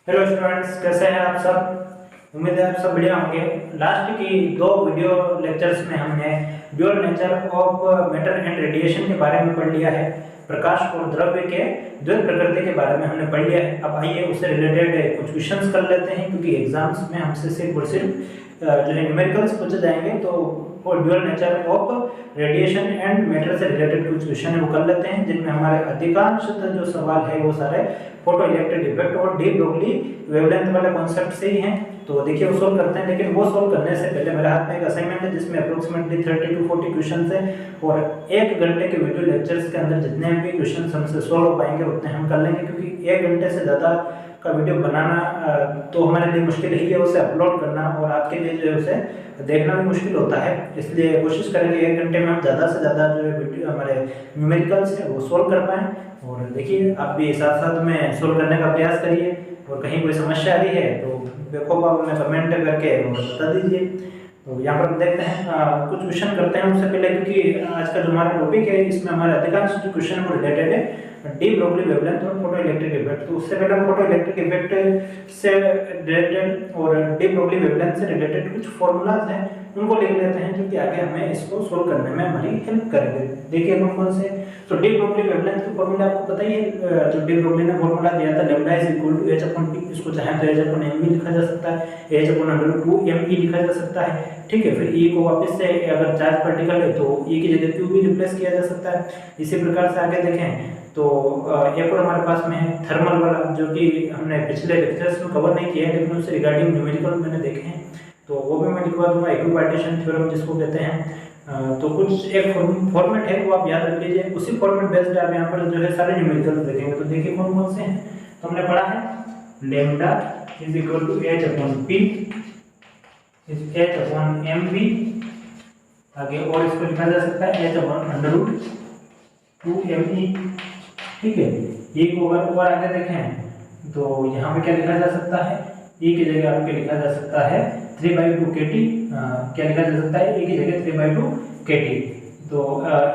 Hello students, कैसे हैं आप सब। उम्मीद है आप सब बढ़िया होंगे। लास्ट की दो वीडियो लेक्चर्स में हमने dual nature of matter and radiation के बारे में पढ़ लिया है। प्रकाश और द्रव्य के द्वैत प्रकृति के बारे में हमने पढ़ लिया है। अब आइए उससे रिलेटेड कुछ क्वेश्चंस कर लेते हैं, क्योंकि एग्जाम्स में हमसे सिर्फ और सिर्फ जो है न्यूमेरिकल्स पूछे जाएंगे। तो वो dual nature of radiation and matter से रिलेटेड कुछ क्वेश्चन है वो कर लेते हैं, जिनमें हमारे अधिकांश जो सवाल है वो सारे फोटो इलेक्ट्रिक इफेक्ट और डी ब्रोगली वेवलेंथ वाले कॉन्सेप्ट से ही हैं। तो देखिए वो सोल्व करते हैं, लेकिन वो सोल्व करने से पहले मेरे हाथ में एक असाइनमेंट है जिसमें अप्रोक्सीमेटली 30 to 40 क्वेश्चन है, और 1 घंटे के वीडियो लेक्चर्स के अंदर जितने भी क्वेश्चन हमसे सोल्व हो पाएंगे उतने हम कर लेंगे, क्योंकि 1 घंटे से ज़्यादा का वीडियो बनाना तो हमारे लिए मुश्किल ही है, उसे अपलोड करना और आपके लिए जो है उसे देखना भी मुश्किल होता है। इसलिए कोशिश करेंगे 1 घंटे में हम ज़्यादा से ज़्यादा जो है वीडियो हमारे न्यूमेरिकल्स है वो सोल्व कर पाएँ। और देखिए आप भी साथ साथ में सोल्व करने का प्रयास करिए, और कहीं कोई समस्या आ रही है तो देखो आप हमें कमेंट करके बता दीजिए। तो यहाँ पर देखते हैं कुछ क्वेश्चन करते हैं उससे पहले, क्योंकि आज का जो हमारा टॉपिक है इसमें हमारे अधिकांश जो क्वेश्चन है वो रिलेटेड है डी ब्रोगली वेवलेंथ और फोटो इलेक्ट्रिक इफेक्ट। तो उससे पहले हम फोटो इलेक्ट्रिक इफेक्ट से रिलेटेड और डी ब्रोगली वेवलेंथ से रिलेटेड कुछ फॉर्मूलाज हैं उनको लिख लेते हैं, जो कि आगे हमें इसको सोल्व करने में हमारी हेल्प करेंगे। देखिए कौन से। तो डी ब्रोगली वेवलेंथ का फॉर्मूला आपको पता ही है। जो डी ब्रोगली ने फॉर्मूला दिया था lambda is equal to h upon p, इसको चाहे तो h अपॉन m भी लिखा जा सकता है, h अपॉन √2m लिखा जा सकता है। ठीक है, फिर e को वापस से अगर चार्ज पार्टिकल है तो e की जगह q भी रिप्लेस किया जा सकता है। इसी प्रकार से आगे देखें तो एक और हमारे पास में है थर्मल वाला, जो कि हमने पिछले लेक्चर्स में कवर नहीं किया है, लेकिन उससे रिगार्डिंग न्यूमेरिकल मैंने देखे हैं, तो वो भी मैं लिखवा दूंगा। इक्विपार्टीशन थ्योरम जिसको कहते हैं। तो कुछ एक फॉर्मेट है वो आप याद रख लीजिए, उसी फॉर्मेट बेस्ड आप यहाँ पर जो है सारे न्यूमेरिकल्स देखेंगे। तो देखिए कौन कौन से हैं। तो हमने पढ़ा है lambda is equal to h upon p is h upon m भी। आगे और इसको लिखा जा सकता है h अपॉन √2me। ठीक है, ये को और आगे देखें तो यहाँ पे क्या लिखा जा सकता है, e की जगह आपके लिखा जा सकता है 3/2 kT। क्या लिखा जा सकता है, e की जगह 3/2 kT। तो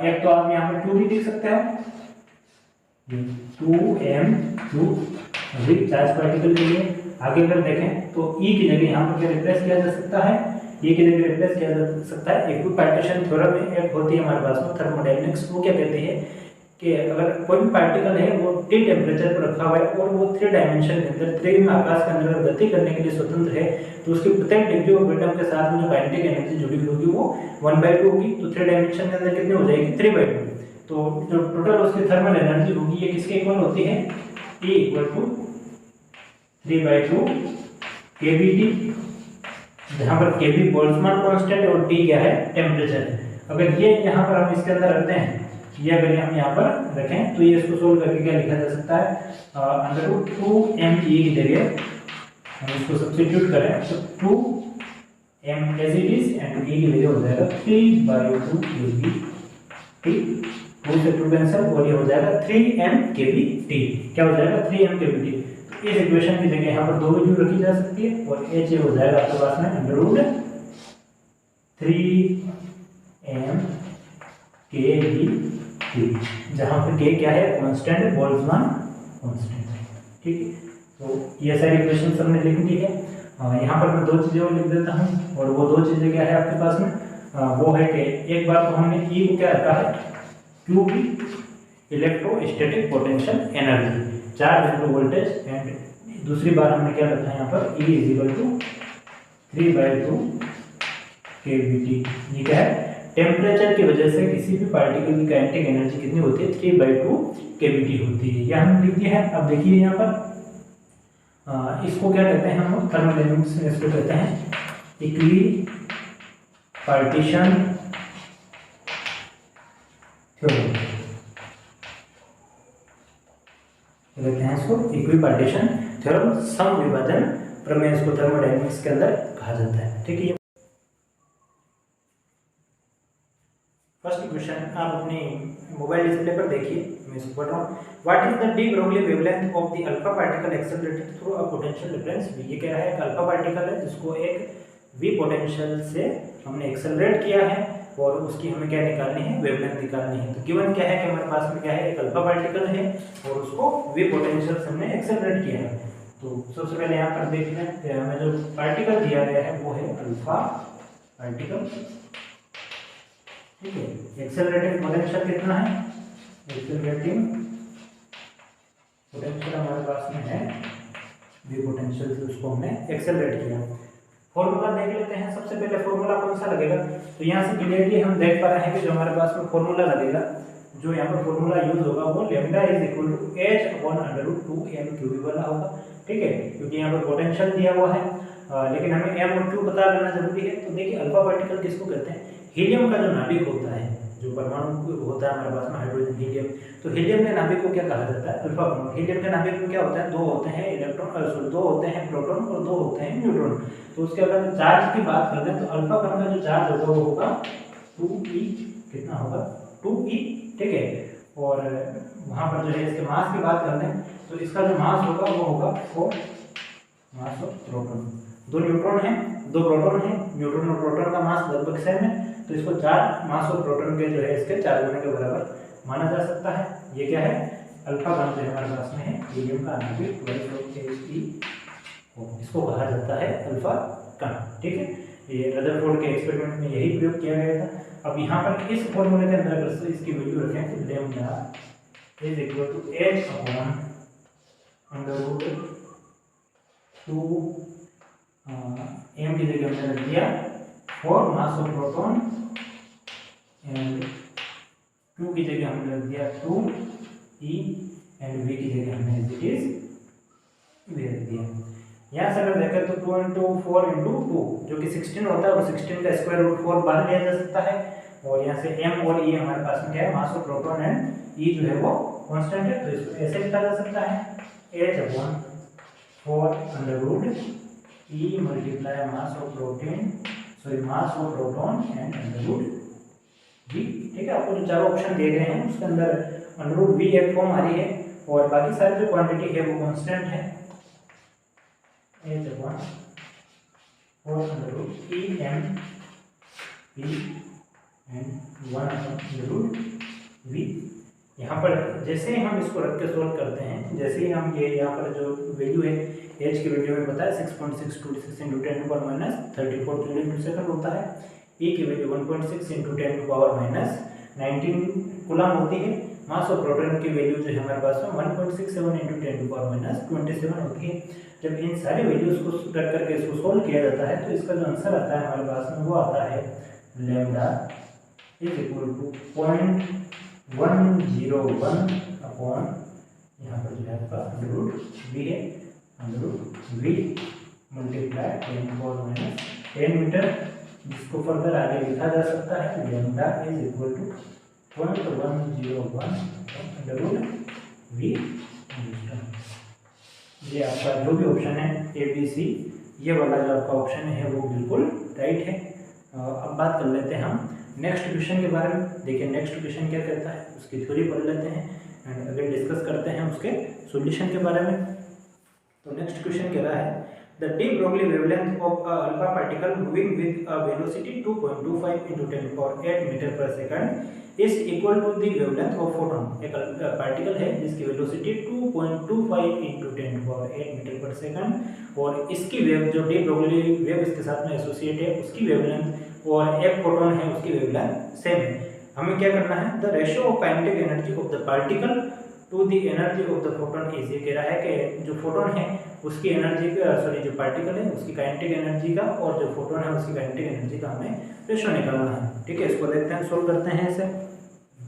एक तो आप यहाँ पे 2 भी लिख सकते हो, 2m2 अभी चार्ज पार्टिकल के लिए। आगे अगर देखें तो e की जगह यहाँ पर क्या रिप्लेस किया जा सकता है, e की जगह रिप्लेस किया जा सकता है इक्विपार्टीशन थ्योरम में एक होती है हमारे पास में थर्मोडायनेमिक्स। वो क्या कहते हैं कि अगर कोई भी पार्टिकल है वो T टेम्परेचर पर रखा हुआ है और वो 3 डायमेंशन के अंदर 3 में आकाश के अंदर गति करने के लिए स्वतंत्र है, तो उसकी प्रत्येक डिग्री ऑफ फ्रीडम के साथ में जो काइनेटिक एनर्जी जुड़ी हुई होगी वो 1/2 होगी। तो 3 डायमेंशन के अंदर कितनी हो जाएगी, 3/2। तो जो टोटल उसकी थर्मल एनर्जी होगी ये किसके इक्वल होती है, E इक्वल टू 3/2 kBT, जहाँ पर kB बोल्ट्जमान कांस्टेंट और T क्या है, टेम्परेचर। अगर ये यहाँ पर हम इसके अंदर रखते हैं, ये अगर हम यहाँ पर रखें तो ये इसको सोल्व करके क्या लिखा जा सकता है, √2me की जगह हम इसको सब्स्टिट्यूट करें तो 2m as it is and e की वैल्यू हो जाएगा 3/2 kB। ठीक, 2 से 2 कैंसिल और ये हो जाएगा 3m kBT। क्या हो जाएगा, 3m kBT। तो इस इक्वेशन की जगह यहाँ पर 2 वैल्यू रखी जा सकती है और h हो जाएगा आपके पास में √3m kBT, जहाँ पर k क्या है, कांस्टेंट है, बोल्ट्जमान कांस्टेंट है। ठीक है, तो ये सारी इक्वेशन हमने लिख दी है। यहाँ पर मैं 2 चीज़ें और लिख देता हूँ, और वो 2 चीज़ें क्या है आपके पास में, वो है कि एक बार तो हमने E को क्या रखा है, Q की electrostatic potential energy, charge into voltage, and दूसरी बार हमने क्या रखा है यहाँ पर E is equal to 3/2 kBT। ये क्या है, टेम्परेचर की वजह से किसी भी पार्टिकल की काइनेटिक एनर्जी कितनी होती है, 3/2 kBT होती है। यह हमने लिख दिया है। अब देखिए यहाँ पर इसको क्या कहते हैं, हम थर्मोडायनेमिक्स में इसको कहते हैं इक्विपार्टीशन थ्योरम। कहते हैं इसको इक्विपार्टीशन थ्योरम, समविभाजन प्रमेय इसको थर्मोडायनेमिक्स के अंदर कहा जाता है। ठीक है, फर्स्ट क्वेश्चन आप अपनी मोबाइल डिस्प्ले पर देखिए, मैं इसको पढ़ रहा हूँ। What is the de Broglie wavelength of the alpha particle accelerated through a potential difference v। ये कह रहा है कि अल्फा पार्टिकल है जिसको एक v पोटेंशियल से हमने एक्सेलरेट किया है और उसकी हमें क्या निकालनी है, वेवलेंथ निकालनी है। तो गिवन क्या है कि हमारे पास में क्या है, एक अल्फा पार्टिकल है और उसको v पोटेंशियल से हमने एक्सेलरेट किया है। तो सबसे पहले यहाँ पर देख लें हमें जो पार्टिकल दिया गया है वो है अल्फा पार्टिकल, ठीक है। एक्सेलरेटिंग पोटेंशियल कितना है, एक्सेलरेटिंग पोटेंशियल हमारे पास में है v पोटेंशियल से उसको हमने एक्सेलरेट किया। फॉर्मूला देख लेते हैं। सबसे पहले फॉर्मूला कौन सा लगेगा, तो यहाँ से क्लियरली हम देख पा रहे हैं कि जो हमारे पास में फॉर्मूला लगेगा, जो यहाँ पर फॉर्मूला यूज होगा वो lambda is equal to h upon √2m³ वाला होगा, ठीक है, क्योंकि यहाँ पर पोटेंशियल दिया हुआ है। लेकिन हमें m और q पता करना जरूरी है। तो देखिए अल्फा पार्टिकल किसको कहते हैं, हीलियम का जो नाभिक होता है, जो परमाणु होता है हमारे पास में हाइड्रोजन हीलियम, तो हीलियम के नाभिक को क्या कहा जाता है, अल्फा परमाणु। हीलियम के नाभिक में क्या होता है, दो होते हैं इलेक्ट्रॉन, दो होते हैं प्रोटॉन और दो होते हैं न्यूट्रॉन। तो उसके अगर चार्ज की बात कर लें तो अल्फा कण का जो चार्ज होगा वो होगा 2e, कितना होगा 2e, ठीक है। और वहाँ पर जो है इसके मास की बात कर लें तो इसका जो मास होगा वो होगा 4 मास ऑफ प्रोटॉन। दो न्यूट्रॉन है, दो प्रोटॉन है, न्यूट्रॉन और प्रोटॉन का मास लगभग सेम है, तो इसको 4 मास ऑफ प्रोटॉन के जो है इसके 4 गुने के बराबर माना जा सकता है। ये क्या है, अल्फा कण जो हमारे पास में है हीलियम का नाभिक 12 इसको कहा जाता है अल्फा कण, ठीक है। ये रदरफोर्ड के एक्सपेरिमेंट में यही प्रयोग किया गया था। अब यहाँ पर इस फॉर्मूले के अंदर अगर इसकी वैल्यू रखें तो lambda is equal to h upon √2 m की जगह हमने रख दिया 4 मास ऑफ प्रोटॉन एंड 2 की जगह हमने रख दिया 2e एंड v की जगह हमने एज इट इज v रख दिया। यहाँ से अगर देखें तो 2 इंटू 4 इंटू 2 जो कि 16 होता है, और 16 का स्क्वायर रूट 4 बाहर लिया जा सकता है। और यहाँ से m और e हमारे पास में क्या है, mass of proton and e जो है वो कांस्टेंट है, तो इसको ऐसे लिखा जा सकता है h upon 4 under root e multiply mass of protein mass of proton and under root v, ठीक है। आपको जो चारों ऑप्शन दिए गए हैं उसके अंदर अंडर रूट v एक फॉर्म आ रही है और बाकी सारी जो क्वांटिटी है वो कांस्टेंट है, h upon 4 under root e m p and 1 upon root v। यहाँ पर जैसे ही हम इसको रख के सोल्व करते हैं, जैसे ही हम ये यहाँ पर जो वैल्यू है h की वैल्यू में बताया 6.626 into 10 to power minus 34 kilometre second होता है, e की value 1.6 into 10 to power minus 19 coulomb होती है। मास ऑफ प्रोटॉन की वैल्यू जो है हमारे पास में 1.67 इंटू 10 टू पावर माइनस 27 होती है। जब इन सारी वैल्यूज को रख करके इसको सोल्व किया जाता है तो इसका जो आंसर आता है हमारे पास में वो आता है lambda is equal to 0.101 upon यहाँ पर जो है आपका अंडर रूट v है, under root v multiply 10 power minus 10 metre, जिसको फर्दर आगे लिखा जा सकता है lambda is equal to 0.101 under root v। ये आपका जो भी ऑप्शन है ए बी सी, ये वाला जो आपका ऑप्शन है वो बिल्कुल राइट है। अब बात कर लेते हैं हम नेक्स्ट क्वेश्चन के बारे में। देखिए नेक्स्ट क्वेश्चन क्या कहता है, उसकी थ्योरी पढ़ लेते हैं एंड अगर डिस्कस करते हैं उसके सॉल्यूशन के बारे में। तो नेक्स्ट क्वेश्चन कह रहा है the de Broglie wavelength of a alpha particle moving with a velocity 2.25 into 10 power 8 metre per second is equal to the wavelength of photon. एक पार्टिकल है जिसकी velocity 2.25 into 10 power 8 metre per second और इसकी wave जो de Broglie wave इसके साथ में associate है उसकी वेवलेंथ और एक फोटोन है उसकी वेवलेंथ सेम है। हमें क्या करना है, the ratio of kinetic energy of the particle to the energy of the photon is. ये कह रहा है कि जो फोटोन है उसकी एनर्जी का जो पार्टिकल है उसकी काइनेटिक एनर्जी का और जो फोटोन है उसकी काइनेटिक एनर्जी का हमें रेशियो निकालना है, ठीक है। इसको देखते हैं, सोल्व करते हैं इसे।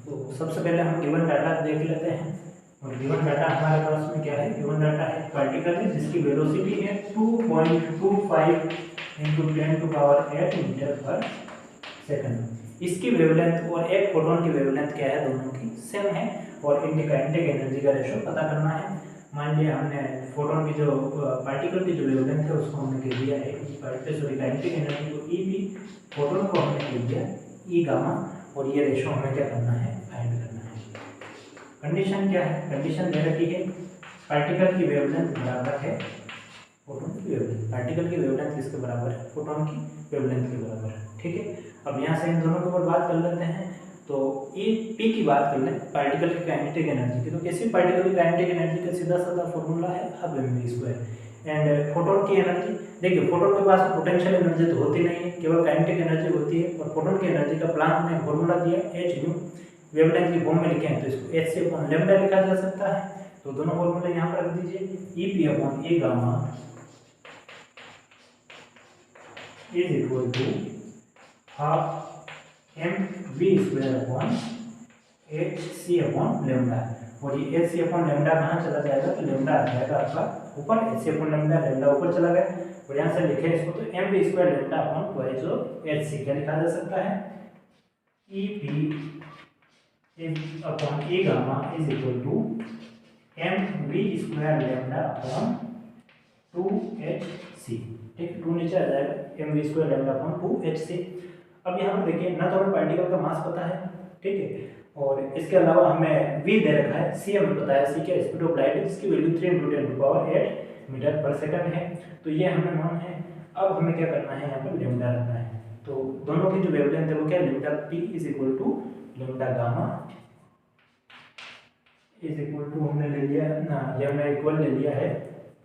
तो सबसे पहले हम गिवन डाटा देख लेते हैं और गिवन डाटा हमारे पास में क्या है, गिवन डाटा है पार्टिकल है जिसकी वेलोसिटी है 2.25 into 10 to power 8 metre per second. इसकी वेवलेंथ और एक फोटोन की वेवलेंथ क्या है, दोनों की सेम है और इनकी काइनेटिक एनर्जी का रेशियो पता करना है। मान लिया हमने फोटोन की जो पार्टिकल की जो वेवलेंथ है उसको हमने कह दिया है काइनेटिक एनर्जी को ई पी, फोटोन को हमने कह दिया ई गामा, और ये रेशियो हमें क्या करना है, फाइंड करना है। कंडीशन क्या है, कंडीशन दे रखी है पार्टिकल की वेवलेंथ बराबर है फोटोन की वेवलेंथ। पार्टिकल की वेवलेंथ किसके बराबर है, फोटोन की वेवलेंथ के बराबर है, ठीक है। अब यहाँ से इन दोनों के ऊपर बात कर लेते हैं। तो ये पी की बात कर लें पार्टिकल की काइनेटिक एनर्जी की, तो किसी पार्टिकल की काइनेटिक एनर्जी का सीधा साधा फॉर्मूला है हाफ mv²। एंड फोटोन की एनर्जी, देखिए फोटोन के पास पोटेंशियल एनर्जी तो होती नहीं है, केवल काइनेटिक एनर्जी होती है। और फोटोन की एनर्जी का प्लांक ने फॉर्मूला दिया h न्यू, वेवलेंथ की फॉर्म में लिखे हैं तो इसको h से अपॉन लैम्डा लिखा जा सकता है। तो दोनों फॉर्मूले यहाँ पर रख दीजिए, EP upon A gamma is equal to half mv² upon hc upon lambda. और ये hc अपॉन लैम्डा कहाँ चला जाएगा, तो लैम्डा आ जाएगा आपका ऊपर, hc अपॉन लैम्डा, लैम्डा ऊपर चला गया। और यहाँ से लिखे इसको तो mv² lambda upon twice of hc क्या लिखा जा सकता है, EP upon A gamma is equal to mv² lambda upon 2hc। ठीक, 2 नीचे आ जाएगा, mv² लैम्डा अपॉन 2hc। अब यहाँ पर देखिए ना तो हमें पार्टिकल का मास पता है, ठीक है, और इसके अलावा हमें v दे रखा है, c हमें पता है, c क्या स्पीड ऑफ लाइट है जिसकी वैल्यू 3×10⁸ मीटर पर सेकंड है, तो ये हमें नॉन है। अब हमें क्या करना है, यहाँ पर लैम्डा रखना है। तो दोनों की जो वेवलेंथ है वो क्या, lambda p is equal to lambda gamma is equal to हमने ले लिया ना, ये हमने इक्वल ले लिया है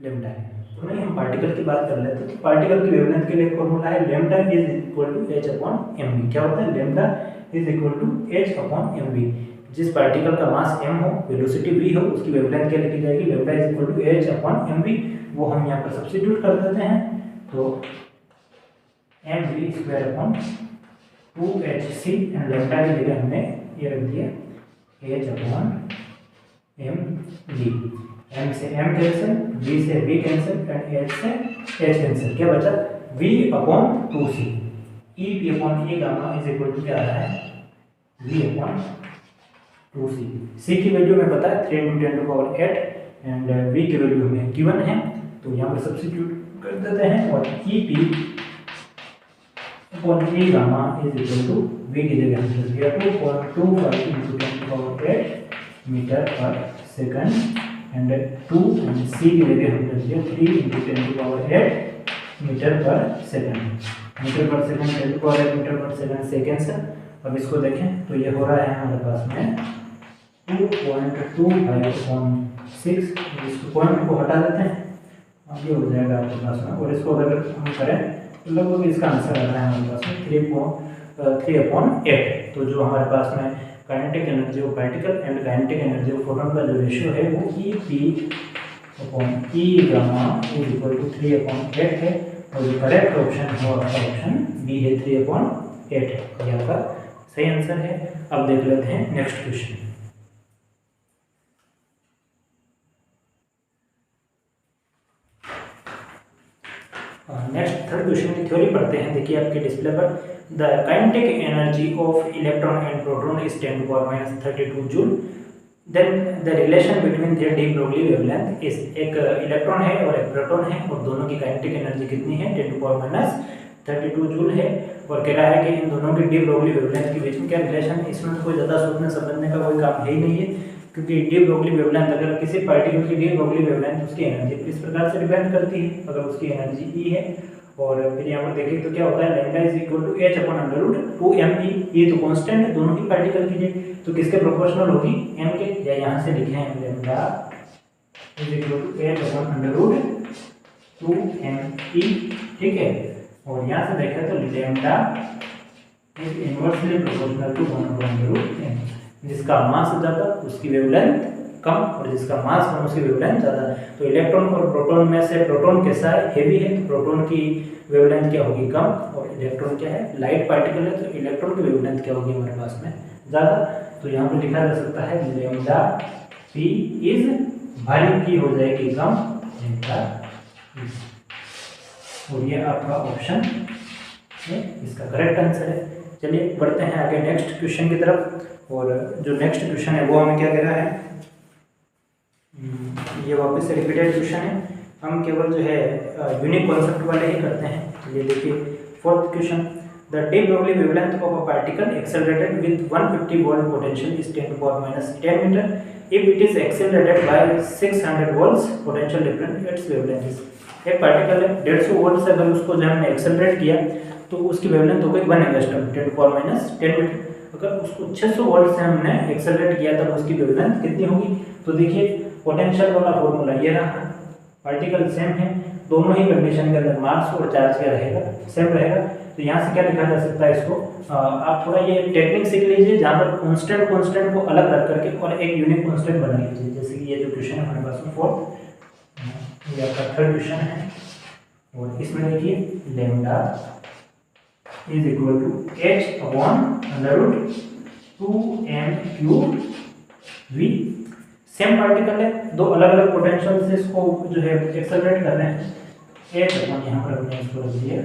लैम्डा। तो नहीं, हम पार्टिकल की बात कर लेते हैं। तो पार्टिकल की वेवलेंथ के लिए फॉर्मूला है lambda is equal to h upon mv। क्या होता है, lambda is equal to h upon mv। जिस पार्टिकल का मास m हो, वेलोसिटी v हो, उसकी वेवलेंथ क्या लिखी जाएगी, lambda is equal to h upon mv। वो हम यहाँ पर सब्स्टिट्यूट कर देते हैं, तो mv² upon 2hc and lambda की जगह हमने ये रख दिया h अपॉन mv। m से m कैंसिल, v से v कैंसिल एंड h से h कैंसिल, क्या बचा v upon 2c। EP upon A gamma is equal to क्या आ रहा है, v अपॉन 2c। c की वैल्यू हमें पता है 3×10⁸ एंड v की वैल्यू हमें गिवन है, तो यहाँ पर सब्स्टिट्यूट कर देते हैं। और EP upon A gamma is equal to v की जगह हमने दिया 2.25×10⁸ metre per second and 2 and c की जगह हमने दिया 3×10⁸ metre per second. Metre per second 10⁸ metre per second second से। अब इसको देखें तो ये हो रहा है हमारे पास में 2.25/6। इसको पॉइंट को हटा देते हैं, अब ये हो जाएगा आपके पास में। और इसको अगर हम करें तो लगभग इसका आंसर आ रहा है हमारे पास में 3/8। तो जो हमारे पास में kinetic energy of particle and kinetic energy of photon का जो रेशियो है वो EP upon E gamma is equal to 3/8 है। और जो करेक्ट ऑप्शन है वो आपका ऑप्शन बी है, 3/8 है, ये आपका सही आंसर है। अब देख लेते हैं next question. Next third question की थ्योरी पढ़ते हैं। देखिए आपके डिस्प्ले पर, the kinetic energy of electron and proton is 10⁻32 joule. Then the relation between their de Broglie wavelength is, एक इलेक्ट्रॉन है और एक प्रोटॉन है और दोनों की काइनेटिक एनर्जी कितनी है, 10⁻32 जूल है। और कह रहा है कि इन दोनों की डी ब्रोगली वेवलेंथ के बीच में क्या रिलेशन है। इसमें कोई ज़्यादा सोचने समझने का कोई काम है ही नहीं है, क्योंकि डी ब्रोगली वेवलेंथ, अगर किसी पार्टिकल की डी ब्रोगली वेवलेंथ उसकी एनर्जी पर इस प्रकार से डिपेंड करती है। अगर उसकी एनर्जी ई है और फिर यहाँ पर देखें तो क्या होता है, lambda is equal to h upon √2mE। ये तो कांस्टेंट है दोनों की पार्टिकल की, तो किसके प्रोपोर्शनल होगी, m के, या यहाँ से लिखे हैं lambda is equal to h upon √2mE। ठीक है, और यहाँ से देखें तो lambda is inversely proportional to 1/√m। जिसका मास ज़्यादा उसकी वेवलेंथ कम, और जिसका मास कम उसकी वेवलेंथ ज़्यादा। तो इलेक्ट्रॉन और प्रोटॉन में से प्रोटॉन कैसा है, हेवी है, तो प्रोटॉन की वेवलेंथ क्या होगी, कम, और इलेक्ट्रॉन क्या है, लाइट पार्टिकल है, तो इलेक्ट्रॉन की वेवलेंथ क्या होगी हमारे पास में, ज़्यादा। तो यहाँ पर लिखा जा सकता है लैम्डा p इज भारी की हो जाएगी कम, लैम्डा, और ये आपका ऑप्शन है इसका करेक्ट आंसर है। चलिए बढ़ते हैं आगे नेक्स्ट क्वेश्चन की तरफ। और जो नेक्स्ट क्वेश्चन है वो हमें क्या कह रहा है, ये वापस से रिपीटेड क्वेश्चन है। हम केवल जो है यूनिक कॉन्सेप्ट वाले ही करते हैं। तो ये देखिए fourth question, the de Broglie wavelength of a particle accelerated with 150 volt potential is 10⁻10 metre. If it is accelerated by 600 volts potential difference its wavelength is. एक पार्टिकल है 150 वोल्ट से अगर उसको जो हमने एक्सेलरेट किया तो उसकी वेवलेंथ हो गई 1 एंगस्ट्रॉम 10⁻10 मीटर। अगर उसको 600 वोल्ट से हमने एक्सेलरेट किया तब उसकी वेवलेंथ कितनी होगी। तो देखिए पोटेंशियल वाला फॉर्मूला ये रहा, पार्टिकल सेम है, दोनों ही कंडीशन के अंदर मास और चार्ज क्या रहेगा, सेम रहेगा। तो यहाँ से क्या लिखा जा सकता है इसको, आप थोड़ा ये टेक्निक सीख लीजिए जहाँ पर कांस्टेंट को अलग रख करके और एक यूनिक कांस्टेंट बना लीजिए। जैसे कि ये जो क्वेश्चन है हमारे पास में फोर्थ, ये आपका थर्ड क्वेश्चन है, और इसमें देखिए lambda is equal to h upon under root 2m³ v। Same particle है, दो अलग अलग पोटेंशियल से इसको जो है एक्सेलरेट कर रहे हैं। h अपॉन यहाँ पर हमने इसको रख दिया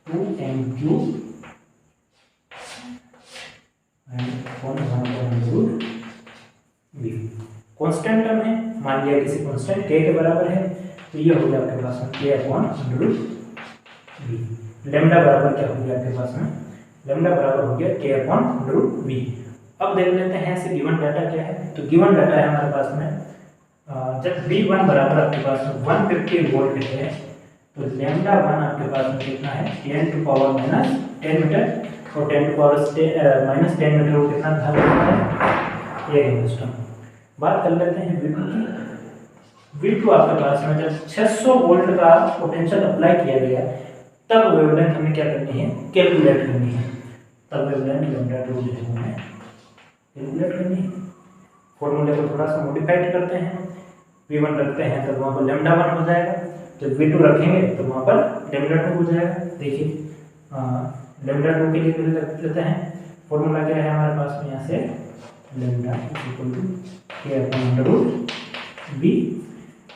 2m³ upon 1/√v। Constant term है, मान लिया किसी कांस्टेंट k के बराबर है, तो ये हो गया आपके पास में k अपॉन √v। लैम्डा बराबर क्या हो गया आपके पास में, लैम्डा बराबर हो गया k अपॉन √v। अब देख लेते हैं इसे गिवन डाटा क्या है। तो गिवन डाटा है हमारे पास में जब V1 बराबर आपके पास में 150 वोल्ट है, तो लैम्डा 1 आपके पास में कितना है 10⁻⁻10 मीटर, और 10⁻⁻10 मीटर को कितना धार होता है, 1 एंगस्ट्रॉम। बात कर लेते हैं V2 की। V2 आपके पास में जब 600 वोल्ट का पोटेंशियल अप्लाई किया गया तब वेवलेंथ हमें क्या करनी है, कैलकुलेट करनी है। तब वेवलेंथ लैम्डा 2 जो है हमें कैलकुलेट करनी है। फॉर्मूले को थोड़ा सा मॉडिफाइड करते हैं, V1 रखते हैं तो वहाँ पर लैम्डा 1 हो जाएगा, जब V2 रखेंगे तो वहाँ पर लैम्डा 2 हो जाएगा। देखिए लैम्डा 2 के लिए पहले रख लेते हैं, फॉर्मूला क्या है हमारे पास में, यहाँ से lambda is equal to k upon √v।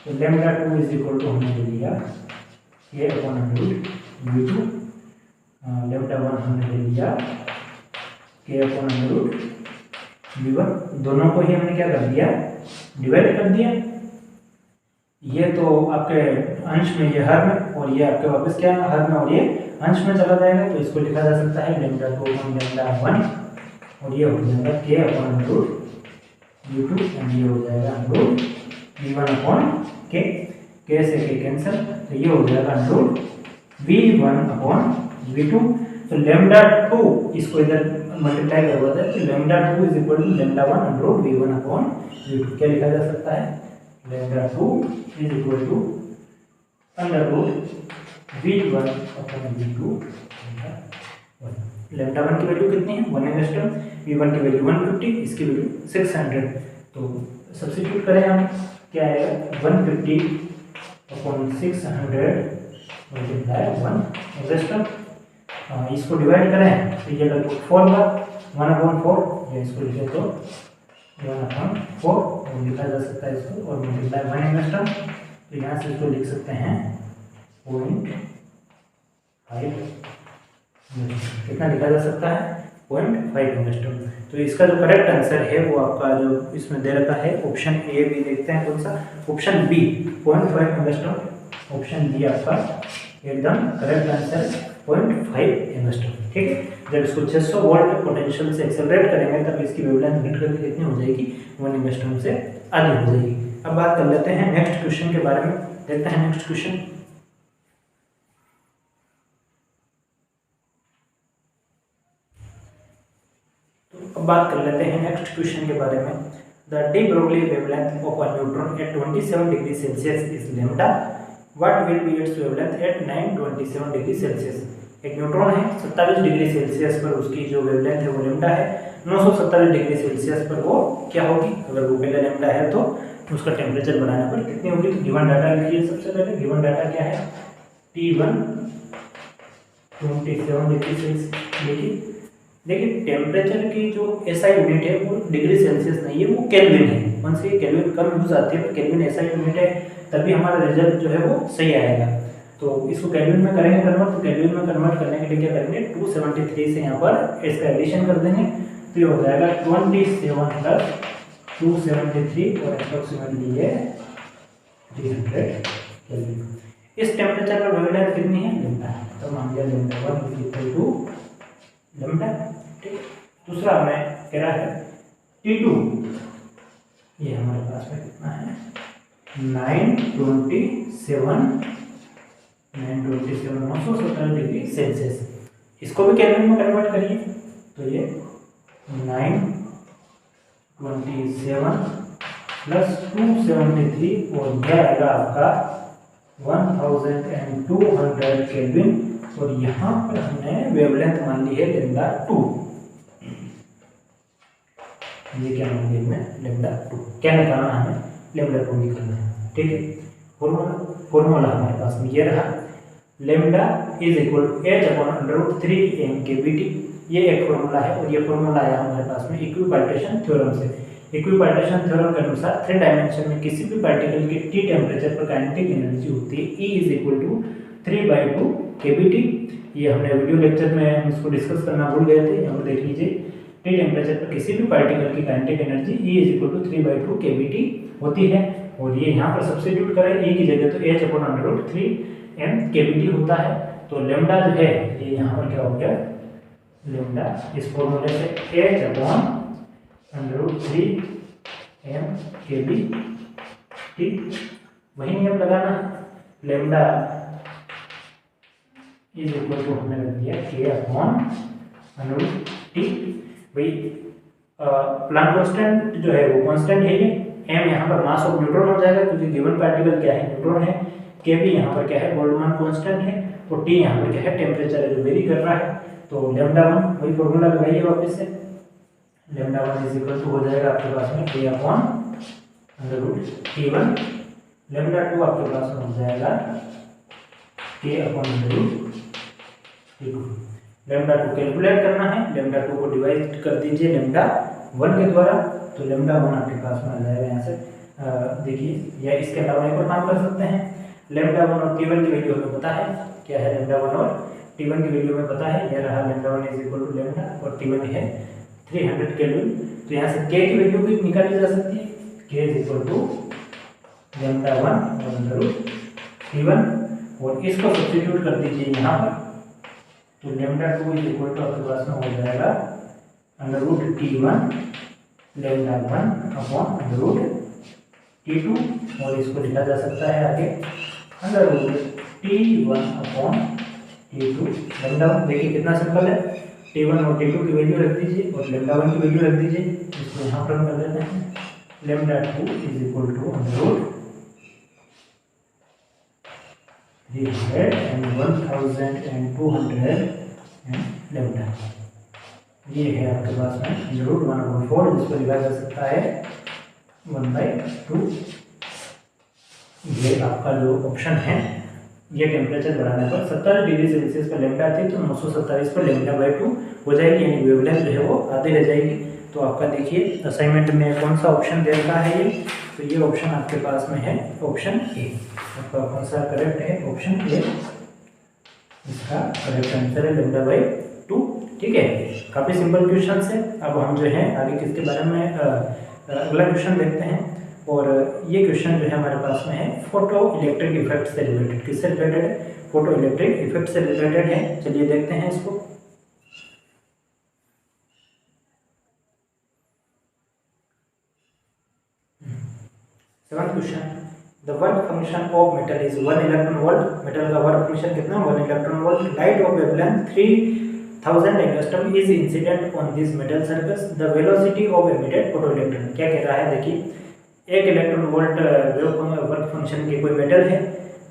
तो लैम्डा 2 इज इक्वल टू हमने ले लिया k अपॉन √v2, लैम्डा 1 हमने ले लिया k अपॉन √v1। दोनों को ही हमने क्या कर दिया, डिवाइड कर दिया। ये तो आपके अंश में ये हर में, और ये आपके वापस क्या है हर में, और ये अंश में चला जाएगा। तो इसको लिखा जा सकता है लैम्डा 2 अपॉन लैम्डा 1, और ये हो जाएगा k अपॉन √v2, एंड ये हो जाएगा √v1 अपॉन k। k से k कैंसिल, तो ये हो जाएगा √v1 अपॉन v2। तो लैम्डा 2 इसको इधर मल्टीप्लाई करवा दें, तो lambda 2 is equal to lambda 1 √v1 upon v2। क्या लिखा जा सकता है, lambda 2 is equal to √v1 upon v2। Lambda 1 की वैल्यू कितनी है, 1 एंगस्ट्रॉम, v1 की वैल्यू 150, इसकी वैल्यू 600। तो सब्स्टिट्यूट करें हम, क्या आएगा 150 अपॉन 600 मल्टीप्लाई 1 एंगस्ट्रॉम। इसको डिवाइड करें तो ये लगभग 4 का 1/4, या इसको लिखे तो 1/4 और लिखा जा सकता है इसको, और मल्टीप्लाई 1 एंगस्ट्रॉम। तो यहाँ से इसको लिख सकते हैं 0.5, कितना लिखा जा सकता है 0.5 एंगस्ट्रॉम। तो इसका जो करेक्ट आंसर है वो आपका जो इसमें दे रखा है ऑप्शन ए बी, देखते हैं कौन सा, option B 0.5 angstrom. Option B आपका एकदम करेक्ट आंसर 0.5 एंगस्ट्रॉम। ठीक है, जब इसको 600 वोल्ट पोटेंशियल से एक्सेलरेट करेंगे तब इसकी वेवलेंथ घट करके कितनी हो जाएगी, 1 एंगस्ट्रॉम से आधी हो जाएगी। अब बात कर लेते हैं नेक्स्ट क्वेश्चन के बारे में, देखते हैं नेक्स्ट क्वेश्चन। तो अब बात कर लेते हैं नेक्स्ट क्वेश्चन के बारे में। The de Broglie wavelength of a neutron at 27 degree Celsius is lambda, what will be its wavelength at 927 degree Celsius. एक न्यूट्रॉन है, 27 डिग्री सेल्सियस पर उसकी जो वेवलेंथ है वो लैम्डा है, 927 डिग्री सेल्सियस पर वो क्या होगी, अगर वो पहले लैम्डा है तो उसका टेम्परेचर बढ़ाने पर कितनी होगी। तो गिवन डाटा लिखिए, सबसे पहले गिवन डाटा क्या है, T1 27 डिग्री सेल्सियस। देखिए टेम्परेचर की जो एसआई यूनिट है वो डिग्री सेल्सियस नहीं है, वो केल्विन है। वंस ये केल्विन कम यूज आती है, केल्विन एसआई यूनिट है, तभी हमारा रिजल्ट जो है वो सही आएगा। तो इसको केल्विन में करेंगे कन्वर्ट, तो केल्विन में कन्वर्ट करने के लिए क्या करेंगे, 273 से यहाँ पर इसका एडिशन कर देंगे, तो ये हो जाएगा 27 प्लस 273 और अप्रोक्सीमेटली ये 300 केल्विन। इस टेम्परेचर पर वेवलेंथ कितनी है, लैम्डा। तो मान लिया lambda 1 is equal to lambda. ठीक, दूसरा हमें कह रहा है T2, ये हमारे पास में कितना है 927 डिग्री सेल्सियस। इसको भी केल्विन में कन्वर्ट करिए, तो ये 927 प्लस 273 और यह आएगा आपका 1200 केल्विन। और यहाँ पर हमने वेवलेंथ मान ली है λ2। ये क्या मान लिया हमने λ2। क्या निकालना है हमें λ2 निकालना है। ठीक है, फॉर्मूला हमारे पास में ये रहा lambda is equal h/√3m kBT। ये एक फॉर्मूला है और ये फॉर्मूला आया हमारे पास में इक्विपार्टीशन थ्योरम से। इक्विपार्टीशन थ्योरम के अनुसार 3 डायमेंशन में किसी भी पार्टिकल की T टेम्परेचर पर काइनेटिक एनर्जी होती है E = 3/2 kBT। ये हमने वीडियो लेक्चर में हम इसको डिस्कस करना भूल गए थे, यहाँ पर देख लीजिए। T टेम्परेचर पर किसी भी पार्टिकल की काइनेटिक एनर्जी E = 3/2 kBT होती है। और ये यहाँ पर सब्स्टिट्यूट करें E की जगह तो h/√3m kBT होता है। तो लैम्डा जो है ये यहाँ पर क्या हो गया लैम्डा इस फॉर्मूले से h/√3m kBT। वही नियम लगाना लैम्डा इज इक्वल टू हमने रख दिया k/√t। भाई प्लैंक कांस्टेंट जो है वो कांस्टेंट है, ये m यहाँ पर मास ऑफ न्यूट्रॉन हो जाएगा क्योंकि गिवन पार्टिकल क्या है न्यूट्रॉन है। k भी यहाँ पर क्या है बोल्ट्जमान कांस्टेंट है और t यहाँ पर क्या है टेम्परेचर है जो वेरी कर रहा है। तो λ1 वही फॉर्मूला लगाइए वापस से λ1 इज इक्वल टू हो जाएगा आपके पास में k/√t1। λ2 आपके पास में हो जाएगा k/√t2। λ2 कैलकुलेट करना है, λ2 को डिवाइड कर दीजिए λ1 के द्वारा। तो λ1 आपके पास में आ जाएगा यहाँ से देखिए, या इसके अलावा एक और काम कर सकते हैं। λ1 और t1 की वैल्यू हमें पता है, क्या है λ1 और t1 की वैल्यू हमें पता है। यह रहा λ1 इज इक्वल टू λ और t1 है 300 केल्विन। तो यहाँ से k की वैल्यू भी निकाली जा सकती है, k is equal to λ1/√t1 और इसको सब्स्टिट्यूट कर दीजिए यहाँ पर। तो λ2 इज इक्वल टू आपके पास में हो जाएगा √t1 λ1/√t2 और इसको लिखा जा सकता है आगे √t1/t2। λ1 देखिए कितना सिंपल है, t1 और t2 की वैल्यू रख दीजिए और λ1 की वैल्यू रख दीजिए। इसको यहाँ पर कर देते हैं λ2 इज इक्वल टू √300 and 1200 λ। ये है आपके पास में √1/4 जिसको लिखा जा सकता है 1/2। ये आपका जो ऑप्शन है ये टेम्परेचर बढ़ाने पर 70 डिग्री सेल्सियस पर लैम्डा थी तो 927 पर λ/2 हो जाएगी, यानी वेवलेंथ जो है वो आधी रह जाएगी। तो आपका देखिए असाइनमेंट में कौन सा ऑप्शन दे रखा है ये, तो ये ऑप्शन आपके पास में है ऑप्शन ए। आपका कौन सा करेक्ट है ऑप्शन ए, इसका करेक्ट आंसर है λ/2। ठीक है, काफ़ी सिंपल क्वेश्चन है। अब हम जो है आगे किसके बारे में अगला क्वेश्चन देखते हैं। और ये क्वेश्चन जो है हमारे पास में है फोटो इलेक्ट्रिक इफेक्ट से रिलेटेड। किससे रिलेटेड है? फोटो इलेक्ट्रिक इफेक्ट से रिलेटेड है। चलिए देखते हैं इसको। Seventh question, the work function of metal is 1 electron volt. Metal का वर्क फंक्शन कितना? 1 electron volt. Light of wavelength 3000 angstrom is incident on this metal surface. The velocity of emitted photo electron. क्या कह रहा है देखिए, 1 electron volt work function की कोई metal है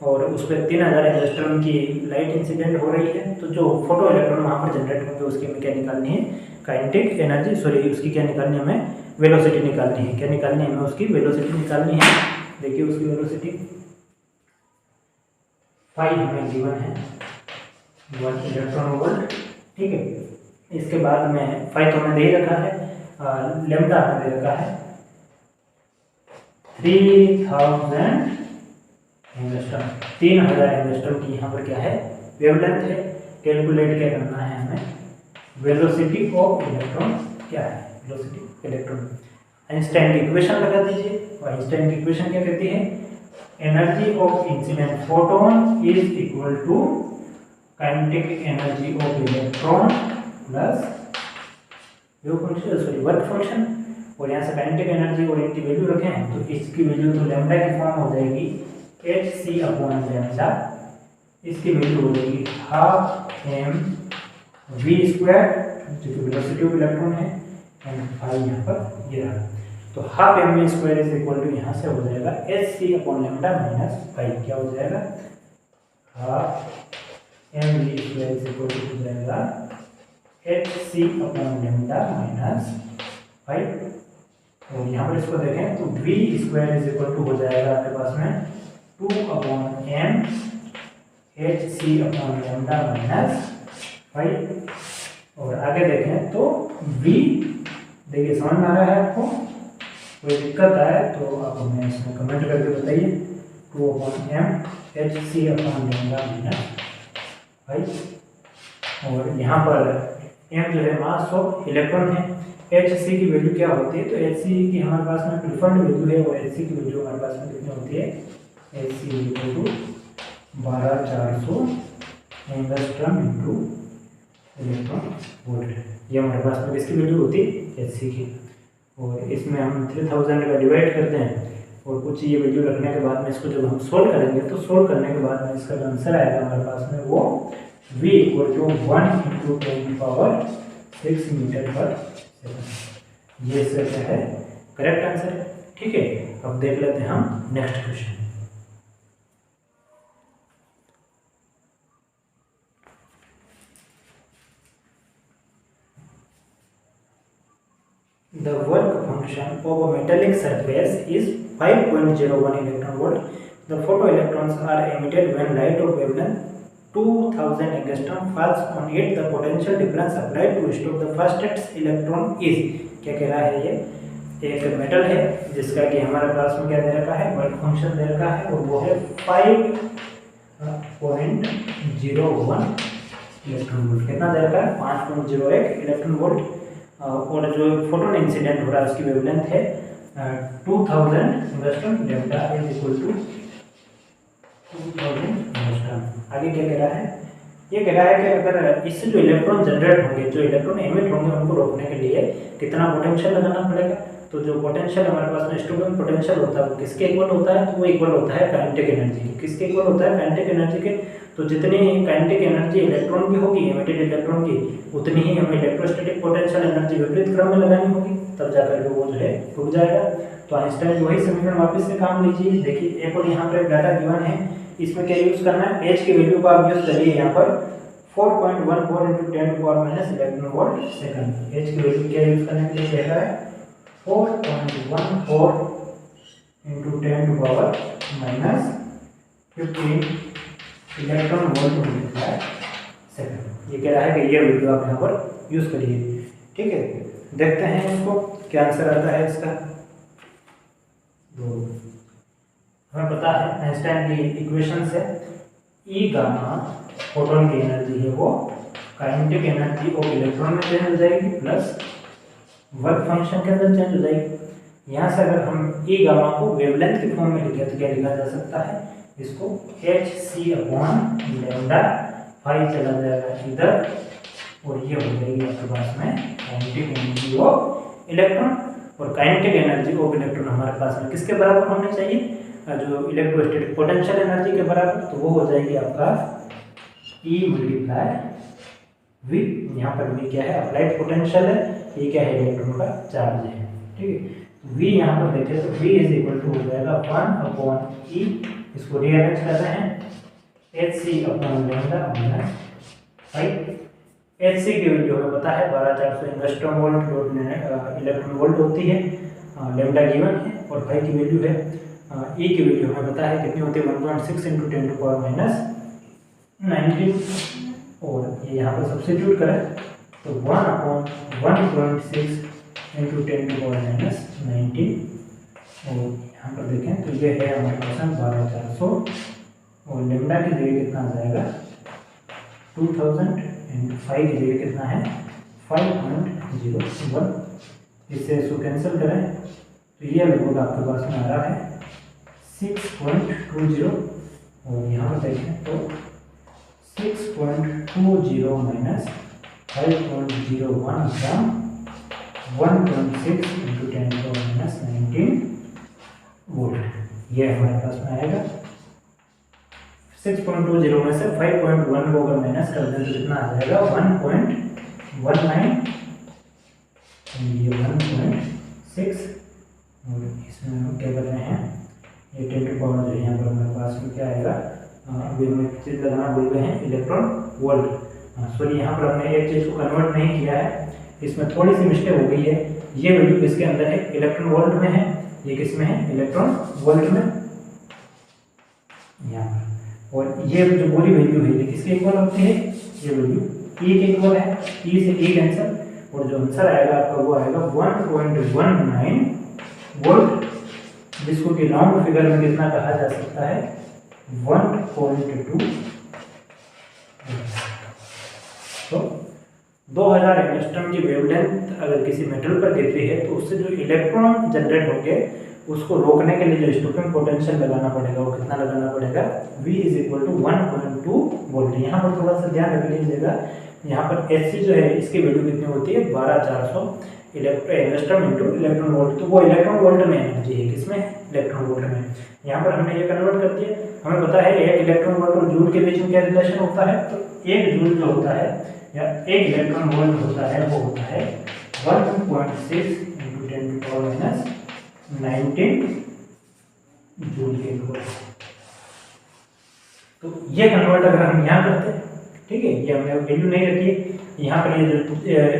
और उस पर 3000 एंगस्ट्रॉम की लाइट इंसिडेंट हो रही है। तो जो फोटो इलेक्ट्रॉन वहाँ पर जनरेट होंगे उसकी हमें क्या निकालनी है? काइनेटिक एनर्जी, सॉरी उसकी क्या निकालनी है हमें? वेलोसिटी निकालनी है। क्या निकालनी है हमें? उसकी वेलोसिटी निकालनी है। देखिए उसकी वेलोसिटी 5 हमें गिवन है 1 इलेक्ट्रॉन वोल्ट। ठीक है, इसके बाद में 5 तो हमें दे ही रखा है, लैम्डा हमें दे रखा है 3000 एंगस्ट्रॉम। 3000 एंगस्ट्रॉम की यहाँ पर क्या है? वेवलेंथ है। कैलकुलेट क्या करना है हमें? वेलोसिटी ऑफ इलेक्ट्रॉन क्या है? Velocity electron. आइंस्टाइन की इक्वेशन लगा दीजिए। और आइंस्टाइन की इक्वेशन क्या कहती है? Energy of incident photon is equal to kinetic energy of electron plus work function. और यहाँ से काइनेटिक एनर्जी और इनकी वैल्यू रखें तो इसकी वैल्यू तो लैम्डा की फॉर्म हो जाएगी hc/λ। इसकी वैल्यू हो जाएगी 12mv² जो कि वेलोसिटी ऑफ इलेक्ट्रॉन है एंड फाइव यहाँ पर ये रहा। तो half m v square is equal to यहाँ से हो जाएगा h c upon lambda minus five. क्या हो जाएगा? Half m v square is equal to हो जाएगा h c upon lambda minus five. और यहाँ पर इसको देखें तो v square is equal to हो जाएगा आपके पास में 2 upon m h c upon lambda minus 5। और आगे देखें तो v देखिए समझ में आ रहा है आपको? कोई दिक्कत आए तो आप हमें इसमें कमेंट करके बताइए। 2 upon m h c upon lambda minus 5। और यहाँ पर m जो है मास ऑफ इलेक्ट्रॉन है। एच सी की वैल्यू क्या होती है? तो एच सी की हमारे पास में प्रिफर्ड वैल्यू है और एच सी की वैल्यू हमारे पास में कितनी होती है? H c equal to 12400 angstrom into electron volt. ये हमारे पास में किसकी वैल्यू होती है? एच सी की। और इसमें हम 3000 का डिवाइड करते हैं और कुछ ये वैल्यू रखने के बाद में इसको जब हम सोल्व करेंगे तो सोल्व करने के बाद में इसका जो आंसर आएगा हमारे पास में वो v equal to 1 × 10⁶ metre per second. ये इसका क्या है? करेक्ट आंसर है। ठीक है, अब देख लेते हैं हम next question. The work function of a metallic surface is 5.01 electron volt. The photoelectrons are emitted when light of wavelength 2000 angstrom falls on it. The potential difference applied to stop the first electron is। क्या कह रहा है? ये एक metal है जिसका कि हमारे पास में क्या दे रखा है? वर्क फंक्शन दे रखा है और वो है 5.01 इलेक्ट्रॉन वोल्ट। कितना दे रखा है? 5.01 इलेक्ट्रॉन वोल्ट। और जो फोटोन इंसिडेंट हो रहा है उसकी वेवलेंथ है 2000 angstrom. Lambda is equal to 2000 angstrom. आगे क्या कह रहा है? ये कह रहा है कि अगर इससे जो इलेक्ट्रॉन जनरेट होंगे, जो इलेक्ट्रॉन एमिट होंगे, उनको रोकने के लिए कितना पोटेंशियल लगाना पड़ेगा? तो जो पोटेंशियल हमारे पास में स्टोकिंग पोटेंशियल होता है वो किसके इक्वल होता है? तो वो इक्वल होता है काइनेटिक एनर्जी के। किसके इक्वल होता है? काइनेटिक एनर्जी के। तो जितनी काइनेटिक एनर्जी इलेक्ट्रॉन की होगी, एमिटेड इलेक्ट्रॉन की, उतनी ही हमें इलेक्ट्रोस्टैटिक पोटेंशियल एनर्जी विपरीत क्रम में लगानी होगी, तब जाकर के वो जो है रुक जाएगा। तो आइंस्टाइन वही समीकरण वापस से काम लीजिए। देखिए एक और यहाँ पर डाटा गिवन है, इसमें क्या यूज करना है? एच की वैल्यू को आप यूज करिए यहाँ पर 4.14 × 10⁻11 इलेक्ट्रॉन वोल्ट सेकंड। एच की वैल्यू क्या यूज करने के लिए कह रहा है? 4.14 × 10⁻15 इलेक्ट्रॉन वोल्ट मीटर सेकंड। ये कह रहा है कि ये वैल्यू आप यहाँ पर यूज करिए। ठीक है, देखते हैं इसको क्या आंसर आता है इसका। हमें पता है आइंस्टाइन की इक्वेशन से ई गामा फोटोन की एनर्जी है वो काइनेटिक एनर्जी ऑफ इलेक्ट्रॉन में चेंज हो जाएगी प्लस वर्क फंक्शन के अंदर चेंज हो जाएगी। यहाँ से अगर हम ई गामा को वेवलेंथ के फॉर्म में लिखे तो क्या लिखा जा सकता है? इसको एच सी अपॉन लेमडा 5 चला जाएगा इधर और ये हो जाएगी आपके पास में काइनेटिक एनर्जी ऑफ इलेक्ट्रॉन। और काइनेटिक एनर्जी ऑफ इलेक्ट्रॉन हमारे पास में किसके बराबर होनी चाहिए? जो इलेक्ट्रोस्टैटिक पोटेंशियल एनर्जी के बराबर। तो वो हो जाएगी आपका E × V। यहाँ पर V क्या है? अप्लाइड पोटेंशियल है। ये क्या है? इलेक्ट्रॉन का चार्ज है। ठीक है, तो V यहाँ पर देखें तो V इज इक्वल टू हो जाएगा 1/E। इसको रीअरेंज कर रहे हैं HC upon lambda minus 5। HC की वैल्यू हमें पता है 12400 एंगस्ट्रॉम वोल्ट इलेक्ट्रॉन वोल्ट होती है। लेमडा गिवन है और 5 की वैल्यू है। E की वैल्यू हमें पता है कितनी होती है? 1.6 × 10⁻19। और ये यहाँ पर सब्स्टिट्यूट करें तो 1/1.6 × 10⁻19। और यहाँ पर देखें तो ये है हमारे पास 12400 और लेमडा की जगह कितना आ जाएगा? 2000 एंड 5 की जगह कितना है? 5.01। इससे इसको कैंसिल करें तो ये लगभग आपके पास में आ रहा है 6.20। और यहाँ पर देखें तो 6.20 माइनस 5.01 ग्राम 1.6 × 10⁻19 वोल्ट। ये हमारे पास में आएगा। 6.20 में से 5.1 को अगर माइनस कर दें तो कितना आ जाएगा? 1.19 ये 1.6 और इसमें हम क्या कर रहे हैं, ये 10 टू पावर जो है यहाँ पर हमारे पास में क्या आएगा, अभी हम एक चीज़ लगाना भूल गए हैं, इलेक्ट्रॉन वोल्ट। सॉरी, यहाँ पर हमने एक चीज़ को कन्वर्ट नहीं किया है, इसमें थोड़ी सी मिस्टेक हो गई है। ये वैल्यू किसके अंदर है, इलेक्ट्रॉन वोल्ट में है, ये किसमें है, इलेक्ट्रॉन वोल्ट में यहाँ पर। और ये जो पूरी वैल्यू है ये किसके इक्वल होती है, ये वैल्यू ई के इक्वल है, ई से ई कैंसिल, और जो आंसर आएगा आपका वो आएगा 1.19 वोल्ट, जिसको कि राउंड फिगर में कितना कहा जा सकता है, 1.2। तो 2000 एंगस्ट्रॉम की वेवलेंथ अगर किसी मेटल पर गिरती है तो उससे जो इलेक्ट्रॉन जनरेट होंगे उसको रोकने के लिए जो स्टॉपिंग पोटेंशियल लगाना पड़ेगा वो कितना लगाना पड़ेगा, V = 1.2 वोल्ट। यहाँ पर थोड़ा सा ध्यान रख लीजिएगा, यहाँ पर Hc जो है इसकी वैल्यू कितनी होती है, 12400 एंगस्ट्रॉम इंटू इलेक्ट्रॉन वोल्ट। तो वो इलेक्ट्रॉन वोल्ट में एनर्जी है, किसमें, इलेक्ट्रॉन वोल्ट में। यहाँ पर हमने ये कन्वर्ट कर दिया। हमें पता है एक इलेक्ट्रॉन वोल्ट और जूल के बीच में क्या रिलेशन होता है, तो एक जूल जो होता है या एक इलेक्ट्रॉन वोल्ट होता है वो होता है 1.6 × 10⁻19 जूल के इक्वल। तो ये कन्वर्ट अगर हम यहाँ करते हैं, ठीक है, ये हमने वैल्यू नहीं रखी है, यहाँ पर ये जो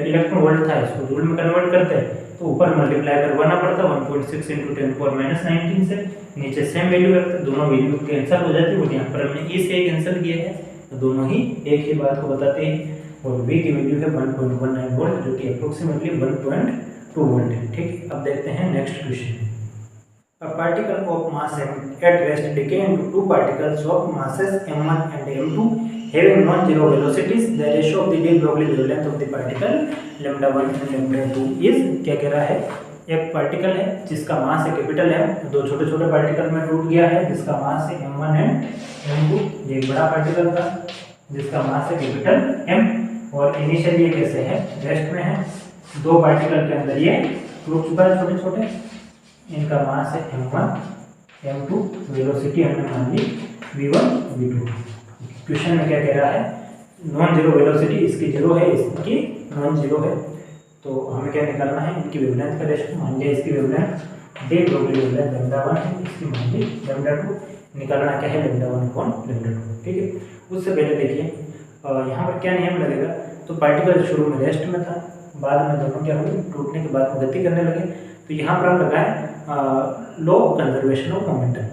इलेक्ट्रॉन वोल्ट था इसको जूल में कन्वर्ट करते हैं तो ऊपर मल्टीप्लाई करवाना पड़ता है 1.6 × 10⁻19 से, नीचे सेम वैल्यू रखते हैं, दोनों वैल्यू कैंसिल हो जाती है। और यहाँ पर हमने ई से कैंसिल किया है तो दोनों ही एक ही बात को बताते हैं। और V की वैल्यू है 1.19 वोल्ट, जो कि अप्रोक्सीमेटली 1.2 वोल्ट है। ठीक, अब देखते हैं next question. A particle of mass m at rest decay into two particles of masses m1 and m2 having non-zero velocities. The ratio of the de Broglie wavelength of the particle λ1 and λ2 is, क्या कह रहा है, एक particle है जिसका मास है capital m, दो छोटे छोटे पार्टिकल में टूट गया है जिसका मास है m1 एंड m2। ये एक बड़ा पार्टिकल था जिसका मास है कैपिटल m, और इनिशियली ये कैसे है, रेस्ट में है, दो पार्टिकल के अंदर ये टूट चुका है छोटे छोटे, इनका मास है m1 m2, वेलोसिटी हमने मान ली v1 v2। क्वेश्चन में क्या कह रहा है, नॉन जीरो वेलोसिटी, इसकी जीरो है इसकी नॉन जीरो है, तो हमें क्या निकालना है, इनकी वेवलेंथ का रेशियो। मान लिया इसकी वेवलेंथ डे ब्रोगली वेवलेंथ λ1 है, इसकी मान ली λ2, निकालना क्या है λ1/λ2। ठीक है, उससे पहले देखिए यहाँ पर क्या नियम लगेगा, तो पार्टिकल शुरू में रेस्ट में था, बाद में दोनों क्या हुए, टूटने के बाद में गति करने लगे। तो यहाँ पर हम लगाएं law of conservation of momentum.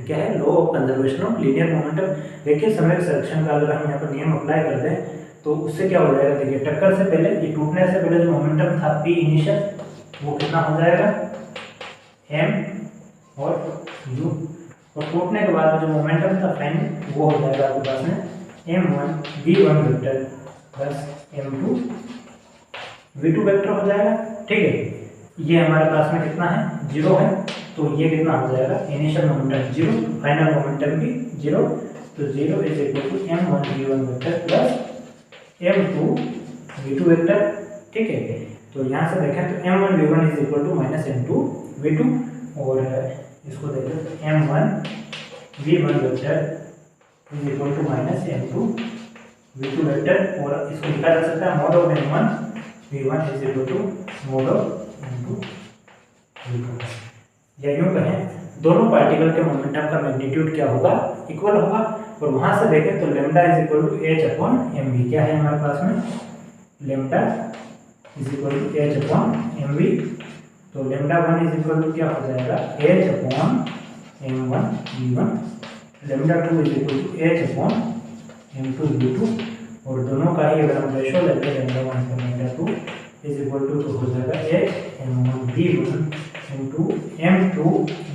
क्या है, law of conservation of linear momentum. देखिए समय संरक्षण का अगर हम यहाँ पर नियम अप्लाई कर दें तो उससे क्या हो जाएगा, देखिए टक्कर से पहले, ये टूटने से पहले जो मोमेंटम था P इनिशियल, वो कितना हो जाएगा m और u, और टूटने के बाद जो मोमेंटम था फाइनल वो हो जाएगा आपके पास में m1 v1 vector plus m2 v2 vector हो जाएगा। ठीक है, ये हमारे पास में कितना है, जीरो है, तो ये कितना हो जाएगा, initial momentum zero, final momentum भी जीरो, तो 0 = m1 v1 vector plus m2 v2 vector. ठीक है, तो यहाँ से देखें तो m1 v1 = -m2 v2, और इसको देखें तो m1 v1 vector = -m2 v2 vector, और इसको लिखा जा सकता है mod of m1 v1 = mod of m2 v2। या यूं कहें दोनों पार्टिकल के मोमेंटम का मैग्नीट्यूड क्या होगा, इक्वल होगा। और वहां से देखें तो λ = h/mv, क्या है हमारे पास में, λ = h/mv, तो λ1 क्या हो जाएगा, h/m1 v1, λ2 = h/m2 v2, और दोनों का ही अगर हम रेशियो लेते हैं λ1 और λ2 तो हो जाएगा h/m1 v1 into m2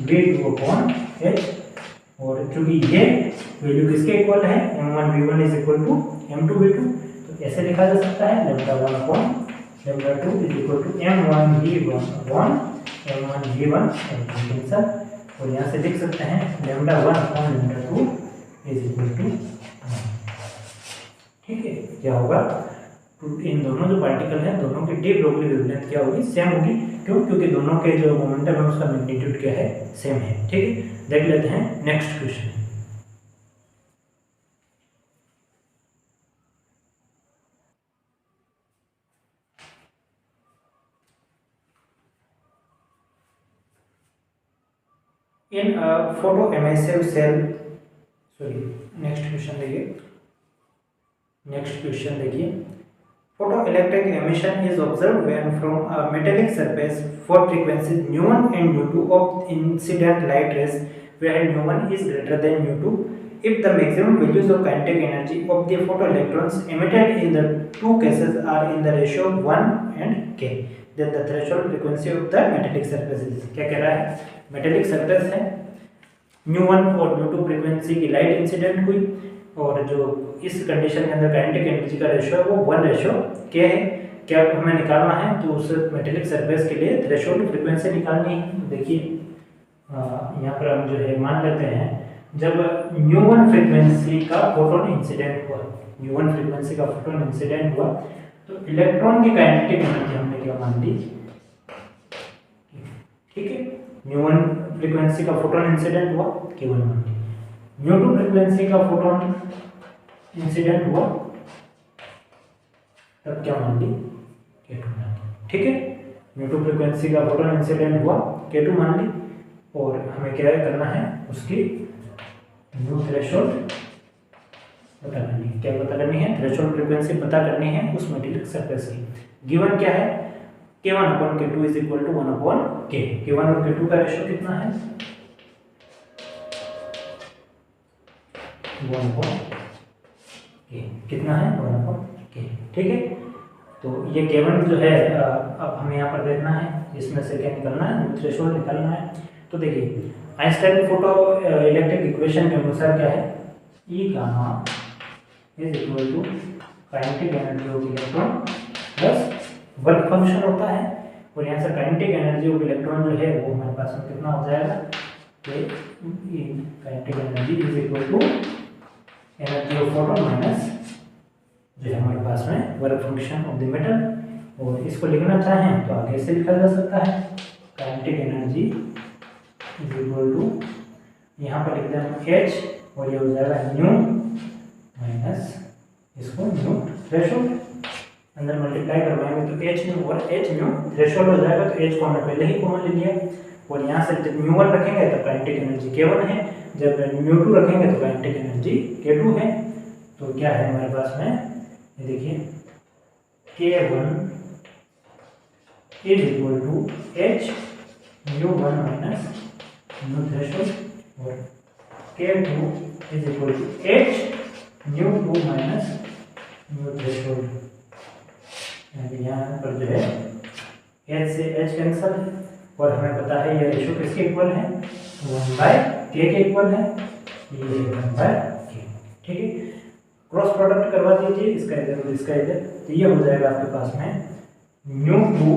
v2/h, और चूंकि ये वैल्यू किसके इक्वल है, m1 v1 = m2 v2, तो ऐसे लिखा जा सकता है λ1/λ2 = m1 v1 m1 v1 cancel, और यहाँ से लिख सकते हैं λ1/λ2 = 1। ठीक है, क्या होगा, इन दोनों जो पार्टिकल हैं दोनों की डी ब्रोगली वेवलेंथ क्या होगी, सेम होगी। क्यों, क्योंकि दोनों के जो मोमेंटम है उसका मैग्नीट्यूड क्या है, सेम है। ठीक है, देख लेते हैं next question. In photo emissive cell, sorry next question देखिए, photoelectric emission is observed when from a metallic surface for frequencies nu1 and nu2 of incident light rays where nu1 is greater than nu2 if the maximum values of kinetic energy of the photoelectrons emitted in the two cases are in the ratio of 1 and k, then the threshold frequency of the metallic surface is, क्या कह रहा है, metallic surface है, nu1 और nu2 frequency की light incident हुई और जो इस कंडीशन के अंदर काइनेटिक एनर्जी का रेशियो है वो 1:k है। क्या हमें निकालना है, तो उस मेटेलिक सरफेस के लिए थ्रेशोल्ड फ्रीक्वेंसी निकालनी है। तो देखिए यहाँ पर हम जो है मान लेते हैं जब u1 फ्रीक्वेंसी का फोटोन इंसिडेंट हुआ, u1 फ्रीक्वेंसी का फोटोन इंसिडेंट हुआ तो इलेक्ट्रॉन की काइनेटिक एनर्जी हमने क्या मान ली, ठीक है, u1 फ्रीक्वेंसी का फोटोन इंसिडेंट हुआ k1 मान ली, u2 फ्रीक्वेंसी का फोटोन इंसिडेंट हुआ तब क्या मान ली, k2 मान ली, ठीक है, u2 फ्रीक्वेंसी का फोटोन इंसिडेंट हुआ k2 मान ली और हमें क्या करना है, उसकी न्यू थ्रेशोल्ड पता करनी है, क्या पता करनी है, थ्रेशोल्ड फ्रीक्वेंसी पता करनी है उस मेटेलिक सरफेस की। गिवन क्या है, k1/k2 is equal to 1/k, k1 और k2 का रेशियो कितना है, 1/k, कितना है, 1/k, ठीक है। तो ये k1 जो है अब हमें यहाँ पर देखना है, इसमें से क्या निकलना है, थ्रेशोल्ड निकालना है। तो देखिए आइंस्टाइन फोटो इलेक्ट्रिक इक्वेशन के अनुसार क्या है, E gamma is equal to kinetic energy of electron plus work function होता है और यहाँ से काइनेटिक एनर्जी ऑफ इलेक्ट्रॉन जो है वो हमारे पास में कितना हो जाएगा, kinetic energy is equal to energy of photon minus जो है हमारे पास में work function of the metal. और इसको लिखना चाहें तो आगे से लिखा जा सकता है, kinetic energy is equal to, यहाँ पर लिख दें H और ये हो जाएगा न्यू माइनस इसको न्यू थ्रेशोल्ड, अंदर मल्टीप्लाई करवाएंगे तो H न्यू और H न्यू थ्रेशोल्ड हो जाएगा। तो H को हमने पहले ही कॉमन ले लिया और यहाँ से जब न्यू 1 रखेंगे तो काइनेटिक एनर्जी k1 है, जब न्यू 2 रखेंगे तो काइनेटिक एनर्जी k2 है। तो क्या है हमारे पास में, ये देखिए k1 is equal to H nu one minus nu threshold और k2 is equal to H nu two minus nu threshold. यहाँ पर जो है H से H कैंसल और हमें पता है ये रेशियो किसके इक्वल है, 1/k के इक्वल है, ये 1/k, ठीक है। क्रॉस प्रोडक्ट करवा दीजिए इसका इधर और इसका इधर, तो ये हो जाएगा आपके पास में न्यू2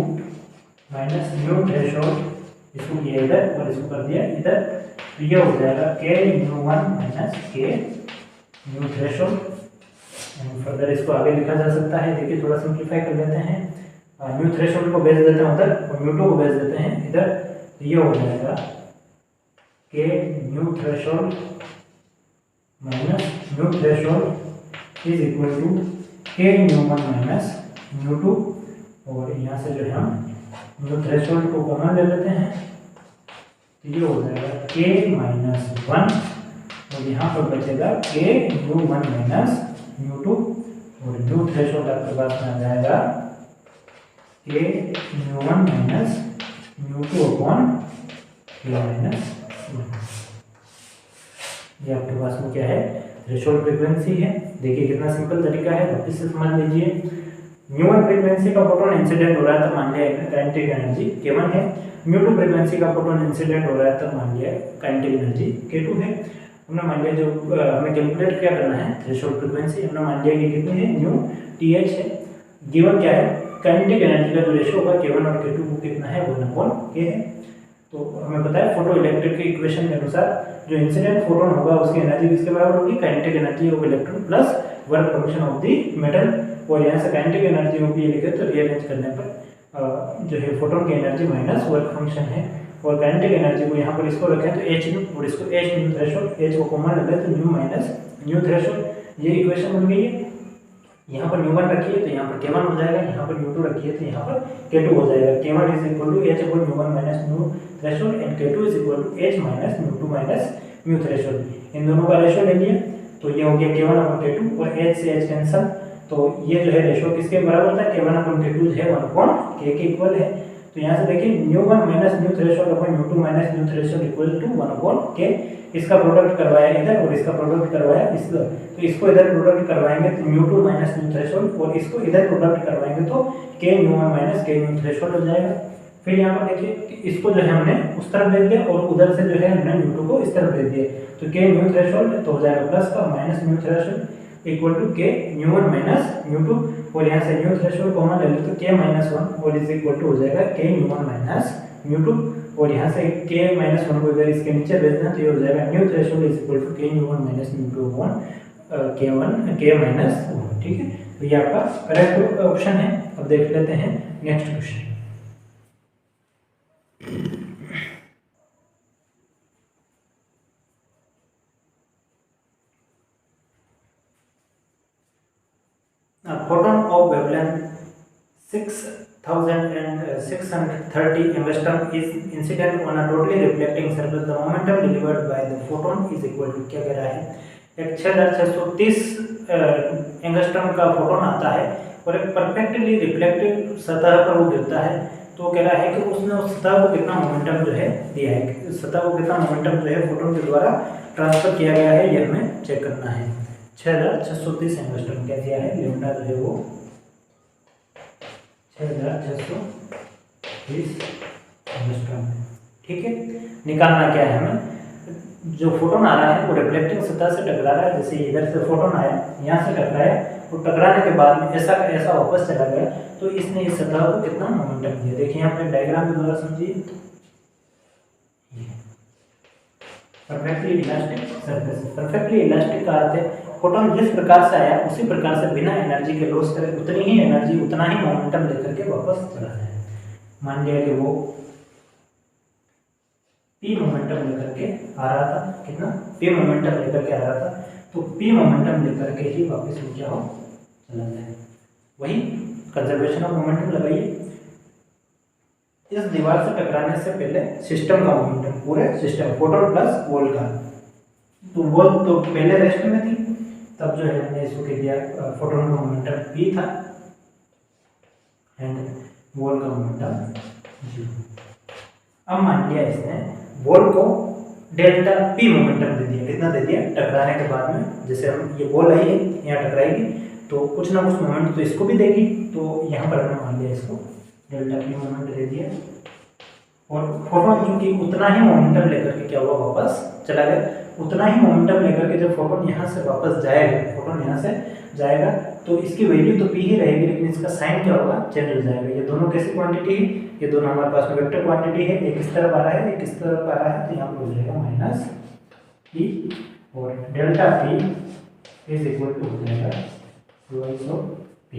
माइनस न्यू थ्रेशोल्ड, इसको किया इधर और इसको कर दिया इधर, तो ये हो जाएगा k nu one minus k nu threshold. Further इसको आगे लिखा जा सकता है, देखिए थोड़ा सिंप्लीफाई कर लेते हैं, न्यू थ्रेशोल्ड को भेज देते हैं उधर और न्यू2 को भेज देते हैं इधर, तो ये हो जाएगा k nu threshold minus nu threshold is equal to k nu one minus nu two और यहाँ से जो है हम न्यू थ्रेशोल्ड को कॉमन ले लेते हैं, तो ये हो जाएगा k-1 और यहाँ पर बचेगा k न्यू1 माइनस न्यू2 और न्यू थ्रेशोल्ड आपके पास में आ जाएगा k nu one minus nu two upon k minus 1। ये आपके पास में क्या है, थ्रेशोल्ड फ्रीक्वेंसी है। देखिए कितना सिंपल तरीका है, वापस से समझ लीजिए। न्यू1 फ्रीक्वेंसी का फोटोन इंसिडेंट हो रहा है तो मान लिया काइनेटिक एनर्जी k1 है, न्यू2 फ्रीक्वेंसी का फोटोन इंसिडेंट हो रहा है तो मान लिया काइनेटिक एनर्जी k2 है। हमने मान लिया जो हमें कैलकुलेट क्या करना है, थ्रेशोल्ड फ्रीक्वेंसी, हमने मान लिया कि कितनी है, न्यू th है। गिवन क्या है, काइनेटिक एनर्जी का जो रेशियो होगा k1 और k2 वो कितना है, 1/k है। तो हमें पता है फोटो इलेक्ट्रिक के इक्वेशन के अनुसार जो इंसिडेंट फोटोन होगा उसकी एनर्जी किसके बराबर होगी, kinetic energy of electron plus work function of the metal. और यहाँ से काइनेटिक एनर्जी ऑफ ये लिखे तो रीअरेंज करने पर जो है फोटोन की एनर्जी माइनस वर्क फंक्शन है और काइनेटिक एनर्जी को यहाँ पर इसको रखें तो H न्यू और इसको H न्यू थ्रेशोल्ड, H को कॉमन ले लें तो न्यू माइनस न्यू थ्रेशोल्ड, ये इक्वेशन बन गई है। यहाँ पर न्यू1 रखिए तो यहाँ पर K1 हो जाएगा, यहाँ पर न्यू2 रखिए तो यहाँ पर K2 हो जाएगा। K1 is equal to H upon nu one minus nu threshold and K2 is equal to H minus nu two minus nu threshold. इन दोनों का रेशियो ले लिया तो ये हो गया K1 अपॉन K2 और H से H कैंसल, तो ये जो है रेशियो किसके बराबर था, K1 अपॉन K2 जो है 1 अपॉन K के इक्वल है। तो यहाँ से देखिए nu one minus nu threshold upon nu two minus nu threshold equal to 1 upon K। इसका प्रोडक्ट करवाया इधर और इसका प्रोडक्ट करवाया इधर, तो इसको इधर प्रोडक्ट करवाएंगे तो न्यू2 माइनस न्यू थ्रेशोल्ड और इसको इधर प्रोडक्ट करवाएंगे तो K nu one minus K nu threshold हो जाएगा। फिर यहाँ पर देखिए इसको जो है हमने उस तरफ भेज दिया और उधर से जो है हमने न्यू2 को इस तरफ भेज दिया, तो K न्यू थ्रेशोल्ड तो हो जाएगा प्लस का minus nu threshold equal to K nu one minus nu two और यहाँ से न्यू थ्रेशोल्ड कॉमन ले लो तो K माइनस 1 और इज इक्वल टू हो जाएगा K न्यू1 माइनस न्यू2 और यहाँ से K माइनस 1 को इधर इसके नीचे भेजना तो ये हो जाएगा nu threshold is equal to K nu one minus nu two upon K minus 1। ठीक है, तो ये आपका करेक्ट ऑप्शन है। अब देख लेते हैं next question. Photon of wavelength 6630 angstrom is incident on a totally reflecting surface. The momentum delivered by the photon is equal to, क्या कह रहा है, एक 6630 एंगस्ट्रॉम का फोटोन आता है और एक परफेक्टली रिफ्लेक्टिव सतह पर वो गिरता है, तो कह रहा है कि उसने उस सतह को कितना मोमेंटम जो है दिया है, सतह को कितना मोमेंटम जो है फोटोन के द्वारा ट्रांसफर किया गया है, ये हमें चेक करना है। 6630 एंगस्ट्रॉम क्या दिया है, लेमडा जो है वो 6630 एंगस्ट्रॉम है। ठीक है, निकालना क्या है हमें, जो फोटोन आ रहा है वो रिफ्लेक्टिंग सतह से टकरा रहा है, जैसे इधर से फोटोन आया यहाँ से टकराया और टकराने के बाद में ऐसा ऐसा वापस चला गया, तो इसने इस सतह को कितना मोमेंटम दिया। देखिए यहाँ पे डायग्राम के द्वारा समझिए, perfectly elastic surface, perfectly elastic का अर्थ है फोटोन जिस प्रकार से आया उसी प्रकार से बिना एनर्जी के लॉस करे उतनी ही एनर्जी उतना ही मोमेंटम लेकर के वापस चला जाए। मान लिया कि वो P मोमेंटम लेकर के आ रहा था, कितना P मोमेंटम लेकर के आ रहा था, तो P मोमेंटम लेकर के ही वापस वो क्या हो चला जाए। वही कंजर्वेशन ऑफ मोमेंटम लगाइए। इस दीवार से टकराने से पहले सिस्टम का मोमेंटम, पूरे सिस्टम फोटोन प्लस वॉल का, तो वॉल तो पहले रेस्ट में थी, तब जो है हमने इसको कह दिया फोटोन का मोमेंटम P था एंड वॉल का मोमेंटम 0। अब मान लिया इसने बॉल को डेल्टा P मोमेंटम दे दिया, कितना दे दिया, टकराने के बाद में जैसे हम ये बॉल आई है यहाँ टकराएगी तो कुछ ना कुछ मोमेंट तो इसको भी देगी, तो यहाँ पर हमने मान लिया इसको डेल्टा P मोमेंट दे दिया और फोटोन क्योंकि उतना ही मोमेंटम लेकर के क्या हुआ वापस चला गया, उतना ही मोमेंटम लेकर के जब फोटोन यहाँ से वापस जाएगा, फोटोन यहाँ से जाएगा तो इसकी वैल्यू तो P ही रहेगी, लेकिन इसका साइन क्या होगा, चेंज हो जाएगा। ये दोनों कैसी क्वांटिटी है, ये दोनों हमारे पास में वेक्टर क्वांटिटी है, एक इस तरफ आ रहा है एक इस तरफ आ रहा है, तो यहाँ पर हो जाएगा माइनस P और delta P is equal to हो जाएगा ट्वाइस ऑफ P।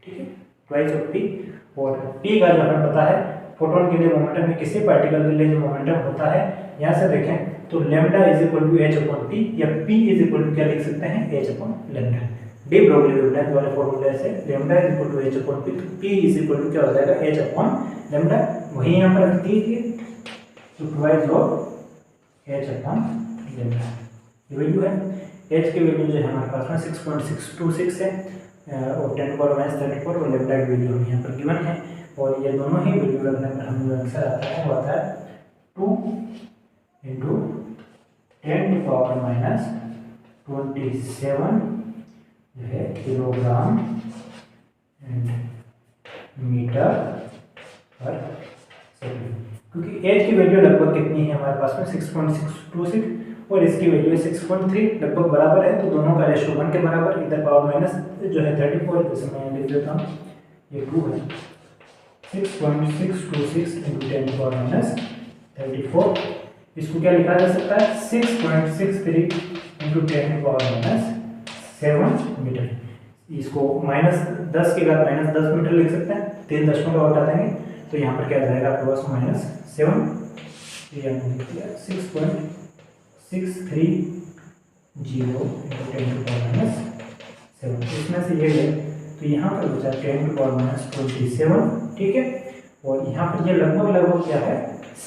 ठीक है, ट्वाइस ऑफ P और P का जो हमें पता है फोटोन के लिए मोमेंटम है, किसी पार्टिकल के लिए जो मोमेंटम होता है, यहाँ से देखें तो lambda is equal to H upon P या P इज इक्वल टू क्या लिख सकते हैं, H upon lambda. De Broglie wavelength वाले फॉर्मूले से lambda is equal to H upon P, P is equal to क्या हो जाएगा, H अपॉन लेमडा। वही यहाँ पर रख दीजिए तो twice of H upon lambda ये वैल्यू है। H की वैल्यू जो है हमारे पास में 6.626 है और 10⁻34 और लेमडा की वैल्यू हमें यहाँ पर गिवन है, और ये दोनों ही वैल्यू रखने पर हमें जो आंसर आता है वो आता है 2 × 10⁻27 जो है किलोग्राम एंड मीटर पर सेकेंड, क्योंकि H की वैल्यू लगभग कितनी है हमारे पास में 6.626 और इसकी वैल्यू 6.3 लगभग बराबर है, तो दोनों का रेशियो 1 के बराबर, इधर पावर माइनस जो है 34 जैसे मैं लिख देता हूँ ये 2 है 6.626 × 10⁻34, इसको क्या लिखा जा सकता है 6.63 × 10⁻7 मीटर, इसको -10 के बाद -10 मीटर लिख सकते हैं, 3 दशमलव का हटा देंगे तो यहाँ पर क्या जाएगा आपके पास -7, ये हमने लिख दिया 6.630 × 10⁻7, इसमें से ये तो यहाँ पर बचा 10⁻⁻27, ठीक है। और यहाँ पर ये लगभग क्या है,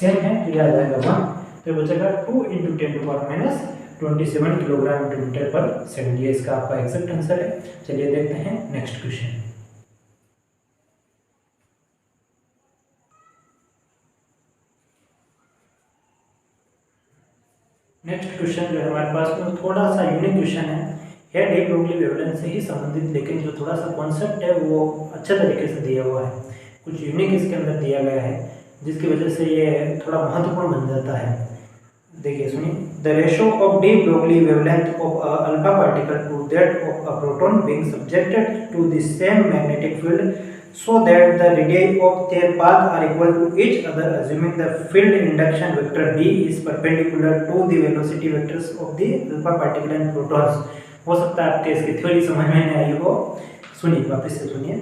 सेम है, तो यह आ जाएगा 1, तो बचेगा 2 × 10⁻27 किलोग्राम मीटर पर सेकंड। ये इसका आपका एग्जैक्ट आंसर है। चलिए देखते हैं नेक्स्ट क्वेश्चन। नेक्स्ट क्वेश्चन जो है हमारे पास में थोड़ा सा यूनिक क्वेश्चन है डी ब्रोगली वेवलेंथ से ही संबंधित, लेकिन जो थोड़ा सा कॉन्सेप्ट है वो अच्छे तरीके से दिया हुआ है, कुछ यूनिक इसके अंदर दिया गया है, जिसकी वजह से ये थोड़ा महत्वपूर्ण बन जाता है। देखिए सुनिए, the ratio of de Broglie wavelength of alpha particle to that of a proton being subjected to the same magnetic field so that the radii of their path are equal to each other, assuming the field induction vector B is perpendicular to the velocity vectors of the alpha particle and protons। हो सकता है आपके इसकी theory समझ में नहीं आई हो, सुनिए वापस से सुनिए।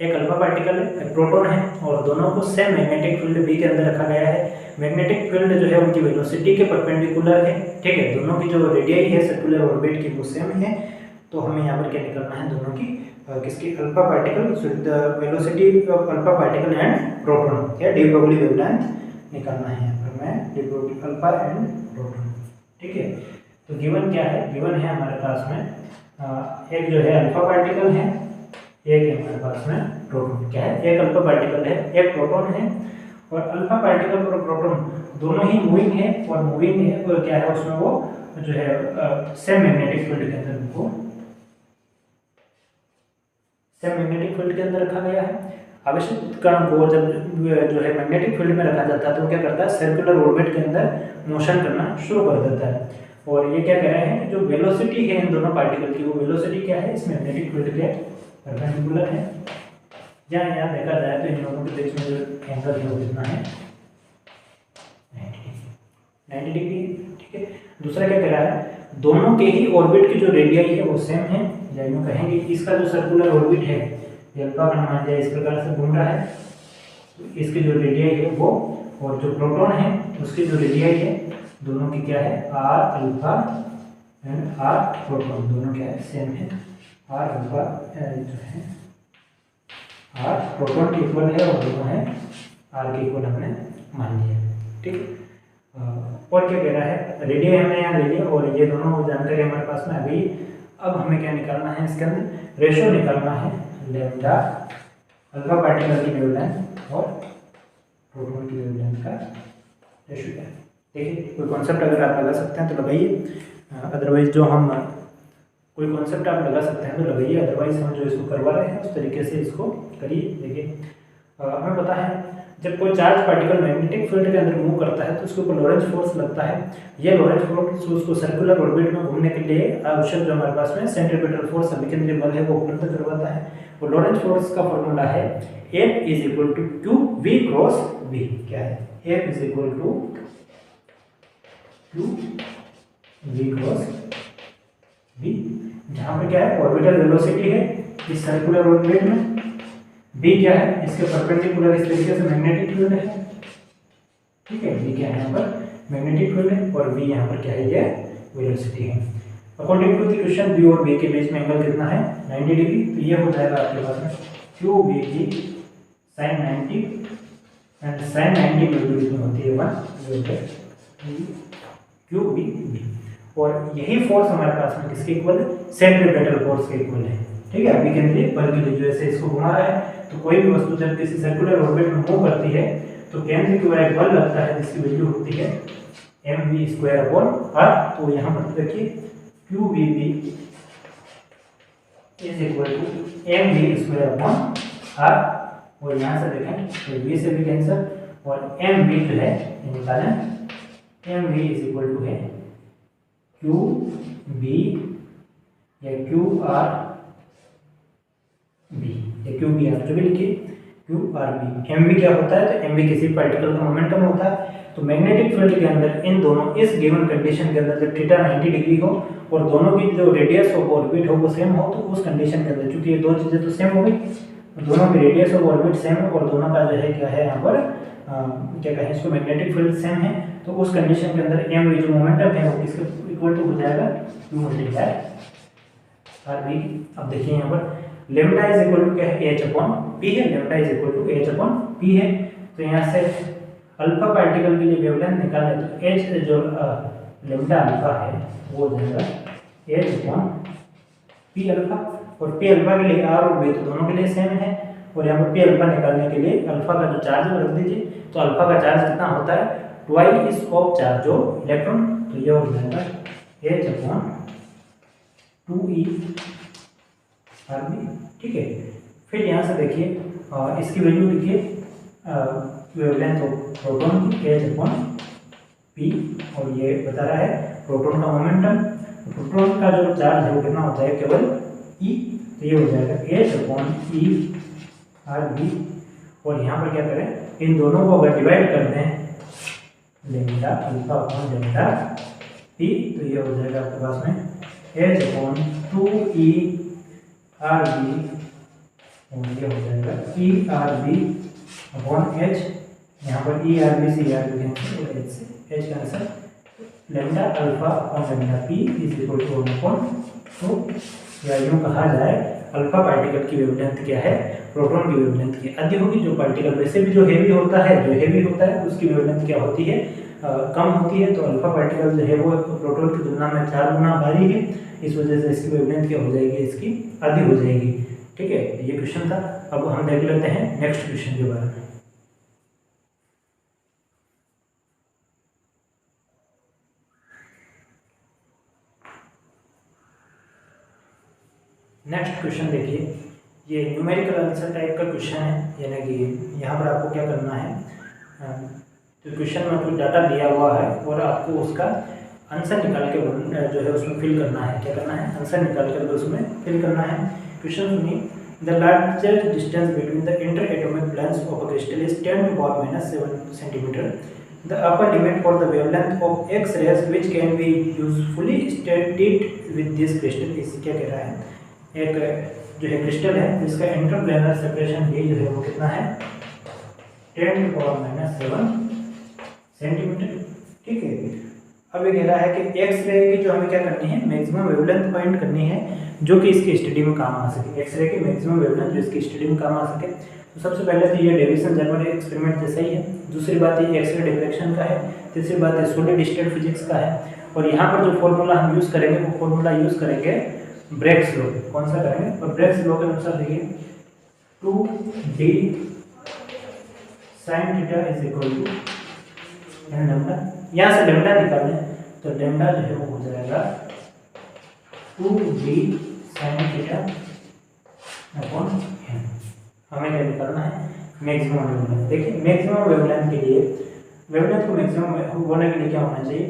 एक अल्फा पार्टिकल है, एक प्रोटॉन है, और दोनों को सेम मैग्नेटिक फील्ड B के अंदर रखा गया है। मैग्नेटिक फील्ड जो है उनकी वेलोसिटी के परपेंडिकुलर है, ठीक है। दोनों की जो रेडियाई है सर्कुलर ऑर्बिट की वो सेम है। तो हमें यहाँ पर क्या निकालना है, दोनों की किसकी, alpha particle, the velocity of alpha particle and proton, या डी ब्रोगली वेवलेंथ निकालना है यहाँ पर मैं, de Broglie alpha and proton, ठीक है। तो गिवन क्या है, गिवन है हमारे पास में एक जो है अल्फा पार्टिकल है, एक है हमारे पास में प्रोटॉन। क्या है, एक अल्फा पार्टिकल है, एक प्रोटॉन है, और अल्फा पार्टिकल और प्रोटॉन दोनों ही मूविंग है, और मूविंग है और क्या है उसमें वो जो है सेम मैग्नेटिक फील्ड के अंदर उनको सेम मैग्नेटिक फील्ड के अंदर रखा गया है। आवेशित कण को जब जो है मैग्नेटिक फील्ड में रखा जाता है तो क्या करता है, सर्कुलर ऑर्बिट के अंदर मोशन करना शुरू कर देता है। और ये क्या कह रहे हैं कि जो वेलोसिटी है इन दोनों पार्टिकल की, वो वेलोसिटी क्या है, इस मैग्नेटिक फील्ड के परपेंडिकुलर है। यहाँ देखा जाए तो इन दोनों के बीच में जो एंगल है वो कितना है, 90 डिग्री, ठीक है। दूसरा क्या कह रहा है, दोनों के ही ऑर्बिट की जो रेडियाई है वो सेम है, या यूँ कहेंगे इसका जो सर्कुलर ऑर्बिट है, अल्फा का मान लिया इस प्रकार से घूम रहा है, तो इसकी जो रेडियाई है वो, और जो प्रोटॉन है उसकी जो रेडियाई है, दोनों की क्या है, R alpha and R proton, दोनों क्या है, सेम है। आर अल्फा जो है आर प्रोटॉन के इक्वल है, और दोनों है आर के इक्वल हमने मान लिया, ठीक। और क्या कह रहा है, रेडियाई हमने यहाँ ले लिया, और ये दोनों जानकारी हमारे पास में अभी। अब हमें क्या निकालना है, इसके अंदर रेशो निकालना है, लैम्डा अल्फा पार्टिकल की वेवलेंथ और प्रोटॉन की वेवलेंथ का रेशो क्या है। देखिए कोई कॉन्सेप्ट अगर आप लगा सकते हैं तो लगाइए, अदरवाइज जो हम कोई कॉन्सेप्ट आप लगा सकते हैं तो लगाइए, अदरवाइज हम जो इसको करवा रहे हैं उस तरीके से इसको करिए। देखिए हमें पता है जब कोई चार्ज पार्टिकल मैग्नेटिक फील्ड के अंदर मूव करता है तो उसके ऊपर लॉरेंज फोर्स लगता है। ये लॉरेंज फोर्स उसको सर्कुलर ऑर्बिट में घूमने के लिए आवश्यक जो हमारे पास में सेंट्रीपिटल फोर्स अभिकेंद्रीय बल है वो उपलब्ध करवाता है। और लॉरेंज फोर्स का फॉर्मूला है F = QV क्रॉस V। क्या है, F = QV क्रॉस V, जहाँ पे क्या है ऑर्बिटल वेलोसिटी है इस सर्कुलर ऑर्बिट में, B क्या है, इसके परपेंडिकुलर इस तरीके से मैग्नेटिक फील्ड है, ठीक है। B क्या है यहाँ पर मैग्नेटिक फील्ड है, और V यहाँ पर क्या है, ये वेलोसिटी है। According to the question B और B के बीच में एंगल कितना है, 90 डिग्री। तो ये हो जाएगा आपके पास में QVG sin 90, एंड sin 90 में होती है 1 QVB। और यही फोर्स हमारे पास में किसके इक्वल है, सेंट्रीपिटल फोर्स के इक्वल है, ठीक है। अभी केंद्रीय बल के लिए जैसे इसको घुमा रहा है, तो कोई भी वस्तु जब किसी सर्कुलर ऑर्बिट में मूव करती है तो केंद्र की ओर एक बल लगता है जिसकी वैल्यू होती है mv²/r। तो यहाँ पर देखिए QVB = mv²/r, और यहाँ से देखें तो v से भी कैंसर, और mv जो है निकालें, mv = है QB या QRB या QBR, जो भी लिखिए QRB। mv क्या होता है, तो mv किसी पार्टिकल का मोमेंटम होता है। तो मैग्नेटिक फील्ड के अंदर इन दोनों इस गिवन कंडीशन के अंदर जब थीटा 90 डिग्री हो और दोनों की जो रेडियस ऑफ ऑर्बिट हो वो सेम हो, तो उस कंडीशन के अंदर चूंकि ये दो चीज़ें तो सेम हो गई, दोनों की रेडियस ऑफ ऑर्बिट सेम है और दोनों का जो है क्या है यहाँ पर क्या कहें इसको, मैग्नेटिक फील्ड सेम है, तो उस कंडीशन के अंदर mv जो मोमेंटम है वो किसके इक्वल टू हो जाएगा, Q × RB। अब देखिए यहाँ पर लेमडा इज इक्वल टू क्या है, एच अपॉन पी है, lambda is equal to H upon P है। तो यहाँ से अल्फा पार्टिकल के लिए वेवलेंथ निकाले तो एच जो लेमडा अल्फा है वो हो जाएगा एच अपॉन पी अल्फा, और पी अल्फा के लिए आर और बी तो दोनों के लिए सेम है, और यहाँ पर पी अल्फा निकालने के लिए अल्फा का जो चार्ज है रख दीजिए, तो अल्फा का चार्ज कितना होता है, twice of charge of electron, तो ये हो जाएगा H upon 2e R B. ठीक है, फिर यहाँ से देखिए इसकी वैल्यू लिखिए वेवलेंथ ऑफ प्रोटॉन की एच अपॉन पी, और ये बता रहा है प्रोटॉन का मोमेंटम, प्रोटॉन का जो चार्ज है वो कितना होता है, केवल ई, तो ये हो जाएगा H upon E R B. और यहाँ पर क्या करें, इन दोनों को अगर डिवाइड कर दें lambda alpha upon lambda P, तो ये हो जाएगा आपके पास में H upon 2e are B, और ये हो जाएगा E R B upon H, यहाँ पर ई आर बी से ई आर बी कैंसिल और एच से H cancel, lambda alpha upon lambda P is equal to 1/2, या यूँ कहा जाए अल्फा पार्टिकल की वेवलेंथ क्या है, प्रोटॉन की वेवलेंथ की आधी होगी। जो पार्टिकल वैसे भी जो हेवी होता है उसकी वेवलेंथ क्या होती है, कम होती है, तो अल्फा पार्टिकल जो है वो प्रोटॉन की तुलना में 4 गुना भारी है, इस वजह से इसकी वेवलेंथ क्या हो जाएगी, इसकी आधी हो जाएगी। ठीक है, ये क्वेश्चन था। अब हम देख लेते हैं नेक्स्ट क्वेश्चन के बारे में। नेक्स्ट क्वेश्चन देखिए, ये न्यूमेरिकल आंसर टाइप का क्वेश्चन है, यानी कि यहाँ पर आपको क्या करना है, तो क्वेश्चन में कुछ डाटा दिया हुआ है और आपको उसका आंसर निकाल के जो है उसमें फिल करना है। क्या करना है, आंसर निकाल कर उसमें फिल करना है। क्वेश्चन सुनिए, the largest distance between the inter atomic planes of a crystal is 10⁻⁷ centimetre. The upper limit for the wavelength of X rays which can be usefully studied with this crystal is, क्या कह रहा है, एक जो है crystal है जिसका interplanar separation भी जो है वो कितना है, 10⁻⁷ सेंटीमीटर। ठीक है, अब ये कह रहा है कि एक्स रे की जो हमें क्या करनी है, मैक्सिमम वेवलेंथ फाइंड करनी है जो कि इसकी स्टडी में काम आ सके, एक्स रे की मैक्सिमम वेवलेंथ जो इसकी स्टडी में काम आ सके। तो सबसे पहले तो ये डेविसन जनरल एक्सपेरिमेंट जैसा ही है, दूसरी बात ये एक्स रे डिफ्रैक्शन का है, तीसरी बात ये सॉलिड स्टेट फिजिक्स का है, और यहाँ पर जो फॉर्मूला हम यूज़ करेंगे वो फॉर्मूला यूज़ करेंगे ब्रेग्स लॉ। कौन सा करेंगे, और ब्रेग्स लॉ के अनुसार देखिए 2d sin theta is equal to lambda, यहाँ से लेमडा निकालें तो लेमडा जो है वो हो जाएगा 2d sin theta upon n। हमें क्या निकालना है, मैक्सिमम वेवलेंथ। देखिए मैक्सिमम वेवलेंथ के लिए, वेवलेंथ को मैक्सिमम होने के लिए क्या होना चाहिए,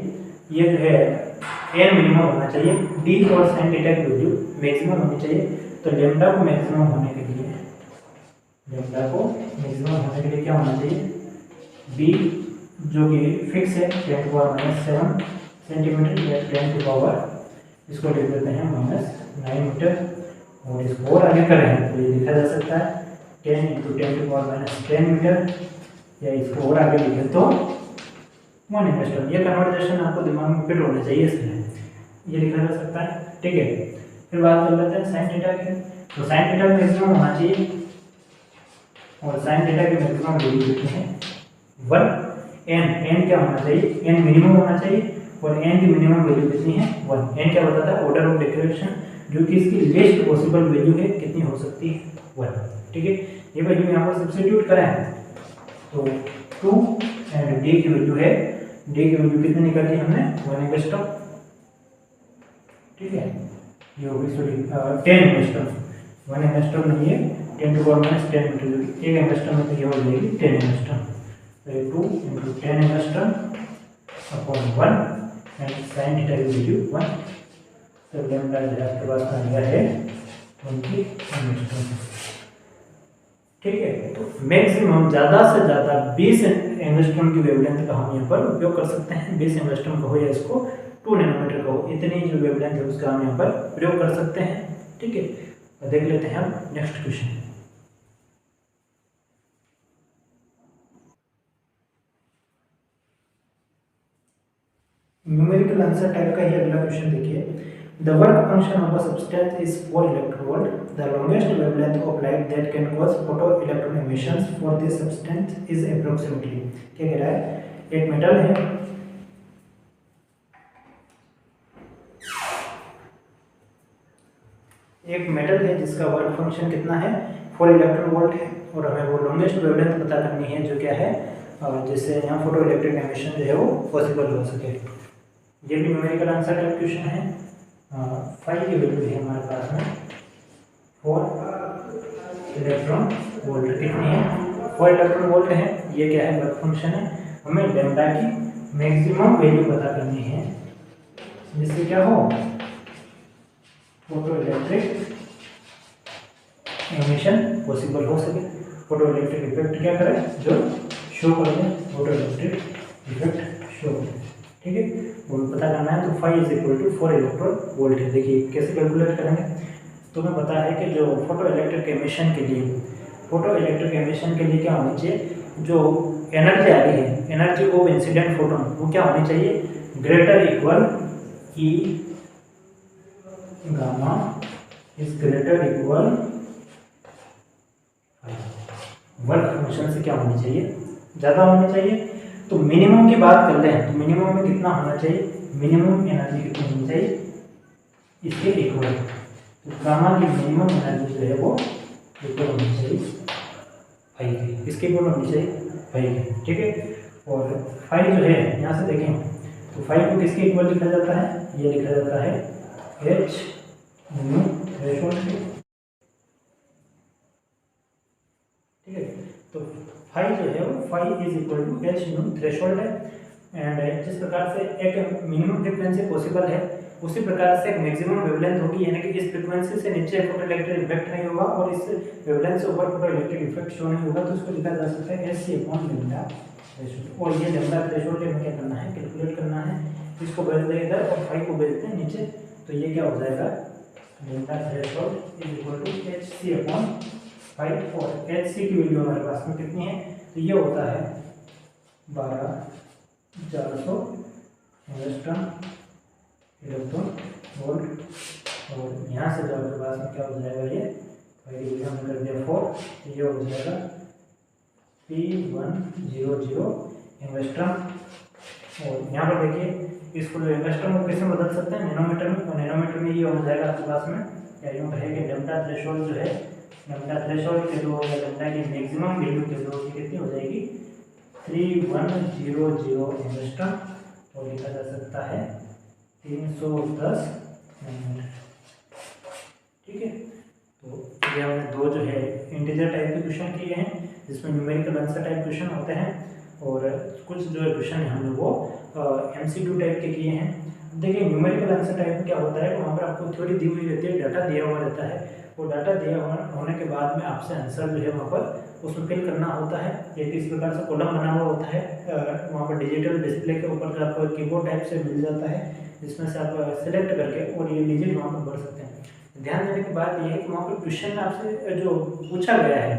ये जो है n मिनिमम होना चाहिए, d और sin थीटा की वैल्यू मैक्सिमम होनी चाहिए। तो लेमडा को मैक्सिमम होने के लिए, लेमडा को मैक्सिमम होने के लिए क्या होना चाहिए, b जो कि फिक्स है 10⁻⁷ सेंटीमीटर या 10⁻, इसको लिख देते हैं -9 मीटर, और इसको और आगे करें तो ये लिखा जा सकता है 10 × 10⁻10 मीटर, या इसको और आगे लिखें तो 1 एंगस्ट्रॉम। ये कन्वर्जेशन आपको दिमाग में फिट होना चाहिए, इसमें ये लिखा जा सकता है। ठीक है, फिर बात कर लेते हैं साइन थीटा की। तो साइन थीटा मैक्सिमम होना चाहिए, और साइन थीटा की मैक्सिमम वैल्यू कितनी है, 1। n क्या होना चाहिए, n मिनिमम होना चाहिए, और n की मिनिमम वैल्यू कितनी है, 1। n क्या बताता है, ऑर्डर ऑफ डिफ्रैक्शन, जो कि इसकी लेस्ट पॉसिबल वैल्यू है, कितनी हो सकती है, 1। ठीक है, ये वैल्यू यहाँ पर सब्स्टिट्यूट करें तो 2 एंड d की वैल्यू है, d की वैल्यू कितनी निकाली हमने, 1 एंगस्ट्रॉम। ठीक है, ये होगी सॉरी 10 एंगस्ट्रॉम, 1 एंगस्ट्रॉम नहीं है, 10⁻10 मीटर, जो कि 1 एंगस्ट्रॉम में तो ये हो जाएगी 10 एंगस्ट्रॉम। तो 2 × 10 angstrom upon 1 and sine theta की वैल्यू 1। तो लेमडा जो है आपके पास आ गया है 20 एंगस्ट्रॉम। ठीक है, तो मैक्सिमम ज़्यादा से ज़्यादा 20 एंगस्ट्रॉम की वेवलेंथ का हम यहाँ पर उपयोग कर सकते हैं। 20 एंगस्ट्रॉम का हो या इसको 2 नैनोमीटर का हो, इतनी जो वेवलेंथ है उसका हम यहाँ पर प्रयोग कर सकते हैं। ठीक है, तो देख लेते हैं हम next question. Numerical answer type का ही अगला क्वेश्चन देखिए। The work function of a substance is 4 electronvolt. The longest wavelength of light that can cause photo electron emissions for this substance is approximately. क्या कह रहा है? एक मेटल है, जिसका वर्क फंक्शन कितना है? 4 इलेक्ट्रॉन वोल्ट है, और हमें वो लॉन्गेस्ट वेवलेंथ पता करनी है, जो क्या है, जिससे यहाँ फोटो इलेक्ट्रिक एमिशन जो है वो पॉसिबल हो सके। ये भी न्यूमेरिकल आंसर टाइप क्वेश्चन है। 5 की वैल्यू है हमारे पास में 4 इलेक्ट्रॉन वोल्ट। कितनी है? 4 इलेक्ट्रॉन वोल्ट है। ये क्या है? वर्क फंक्शन है। हमें लैम्डा की मैक्सिमम वैल्यू पता करनी है, जिससे क्या हो, फोटो इलेक्ट्रिक एमिशन पॉसिबल हो सके। फोटो इलेक्ट्रिक इफेक्ट क्या करे? जो शो कर दें, फोटो इलेक्ट्रिक इफेक्ट शो करें। ठीक है, वो पता करना है। तो 5 = 4 इलेक्ट्रॉन वोल्ट है। देखिए कैसे कैलकुलेट करेंगे। तो हमें पता है कि जो फोटो इलेक्ट्रिक एमिशन के लिए क्या होनी चाहिए? जो एनर्जी आ रही है, एनर्जी ऑफ इंसिडेंट फोटोन, वो क्या होनी चाहिए? Greater equal E gamma is greater equal work function से क्या होनी चाहिए? ज़्यादा होनी चाहिए। तो मिनिमम की बात कर लें तो मिनिमम में कितना होना चाहिए? मिनिमम एनर्जी कितनी होनी चाहिए? इसके इक्वल। तो गामा की मिनिमम एनर्जी जो है वो इक्वल होनी चाहिए 5 के। इसके इक्वल होनी चाहिए 5 के। ठीक है, और 5 जो है यहाँ से देखें तो 5 को किसके इक्वल लिखा जाता है? ये लिखा जाता है h न्यू थ्रेशोल्ड। ठीक है, तो 5 जो है वो 5 = h न्यू थ्रेशोल्ड है। एंड जिस प्रकार से एक मिनिमम फ्रीक्वेंसी पॉसिबल है, उसी प्रकार से एक मैक्सिमम वेवलेंथ होगी, यानी कि इस फ्रीक्वेंसी से नीचे फोटो इलेक्ट्रिक इफेक्ट नहीं होगा और इस वेवलेंथ से ऊपर फोटो इलेक्ट्रिक इफेक्ट शो नहीं होगा। तो इसको लिखा जा सकता है hc/λ थ्रेशोल्ड। और ये लैम्डा थ्रेशोल्ड हमें क्या करना है? कैलकुलेट करना है। इसको भेज दें इधर और 5 को भेजते हैं नीचे। तो ये क्या हो जाएगा? Lambda threshold = hc/5। और hc की वैल्यू हमारे पास में कितनी है? तो ये होता है 12,400 एंगस्ट्रॉम इलेक्ट्रॉन वोल्ट। और यहाँ से जो आपके पास में क्या हो जाएगा? ये हमने कर दिया 4, तो ये हो जाएगा P100 एंगस्ट्रॉम। और यहाँ पर देखिए इसको जो एंगस्ट्रॉम को किसमें बदल सकते हैं? नैनोमीटर में। और नैनोमीटर में ये हो जाएगा आपके पास में क्या यूँ है कि लैम्डा थ्रेशोल्ड जो है, लैम्डा थ्रेशोल्ड के दो या लैम्डा की मैक्सिमम वैल्यू के दो की कितनी हो जाएगी? 3100 एंगस्ट्रॉम। और लिखा जा सकता है 310 नैनोमीटर। ठीक है, तो ये हमने दो जो है इंटीजर टाइप के क्वेश्चन किए हैं, जिसमें न्यूमेरिकल आंसर टाइप क्वेश्चन होते हैं, और कुछ जो है क्वेश्चन है हमने वो MCQ टाइप के किए हैं। देखिए न्यूमेरिकल आंसर टाइप में क्या होता है, वहाँ पर आपको थ्योरी दी हुई रहती है, डाटा दिया हुआ रहता है। वो डाटा दिया होने के बाद में आपसे आंसर जो है वहाँ पर उसमें फिल करना होता है। एक इस प्रकार से कॉलम बना हुआ होता है, वहाँ पर डिजिटल डिस्प्ले के ऊपर आपको कीबोर्ड टाइप से मिल जाता है, जिसमें से आप सेलेक्ट करके और ये डिजिट वहाँ पर भर सकते हैं। ध्यान देने की बात यह है कि वहाँ पर क्वेश्चन आपसे जो पूछा गया है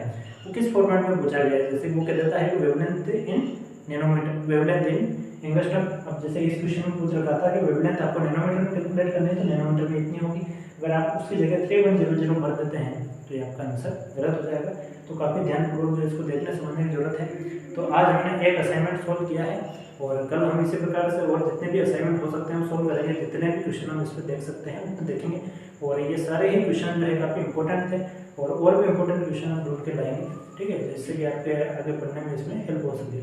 वो किस फॉर्मेट में पूछा गया है। जैसे वो कह देता है कि wavelength in nanometer, wavelength in angstrom. अब जैसे इस क्वेश्चन में पूछ रखा था कि वेवलेंथ आपको नैनोमीटर में कैलकुलेट करनी है, तो नैनोमीटर में इतनी होगी। अगर आप उसकी जगह 3100 भर देते हैं तो ये आपका आंसर गलत हो जाएगा। तो काफ़ी ध्यानपूर्वक जो इसको देखने समझने की जरूरत है। तो आज हमने एक असाइनमेंट सोल्व किया है, और कल हम इसी प्रकार से और जितने भी असाइनमेंट हो सकते हैं सोल्व करेंगे। जितने भी क्वेश्चन हम इस पर देख सकते हैं उनको देखेंगे, और ये सारे ही क्वेश्चन जो है काफ़ी इंपॉर्टेंट थे, और भी इंपॉर्टेंट क्वेश्चन हम ढूंढ के लाएंगे। ठीक है, जिससे कि आपके आगे पढ़ने में इसमें हेल्प हो सके।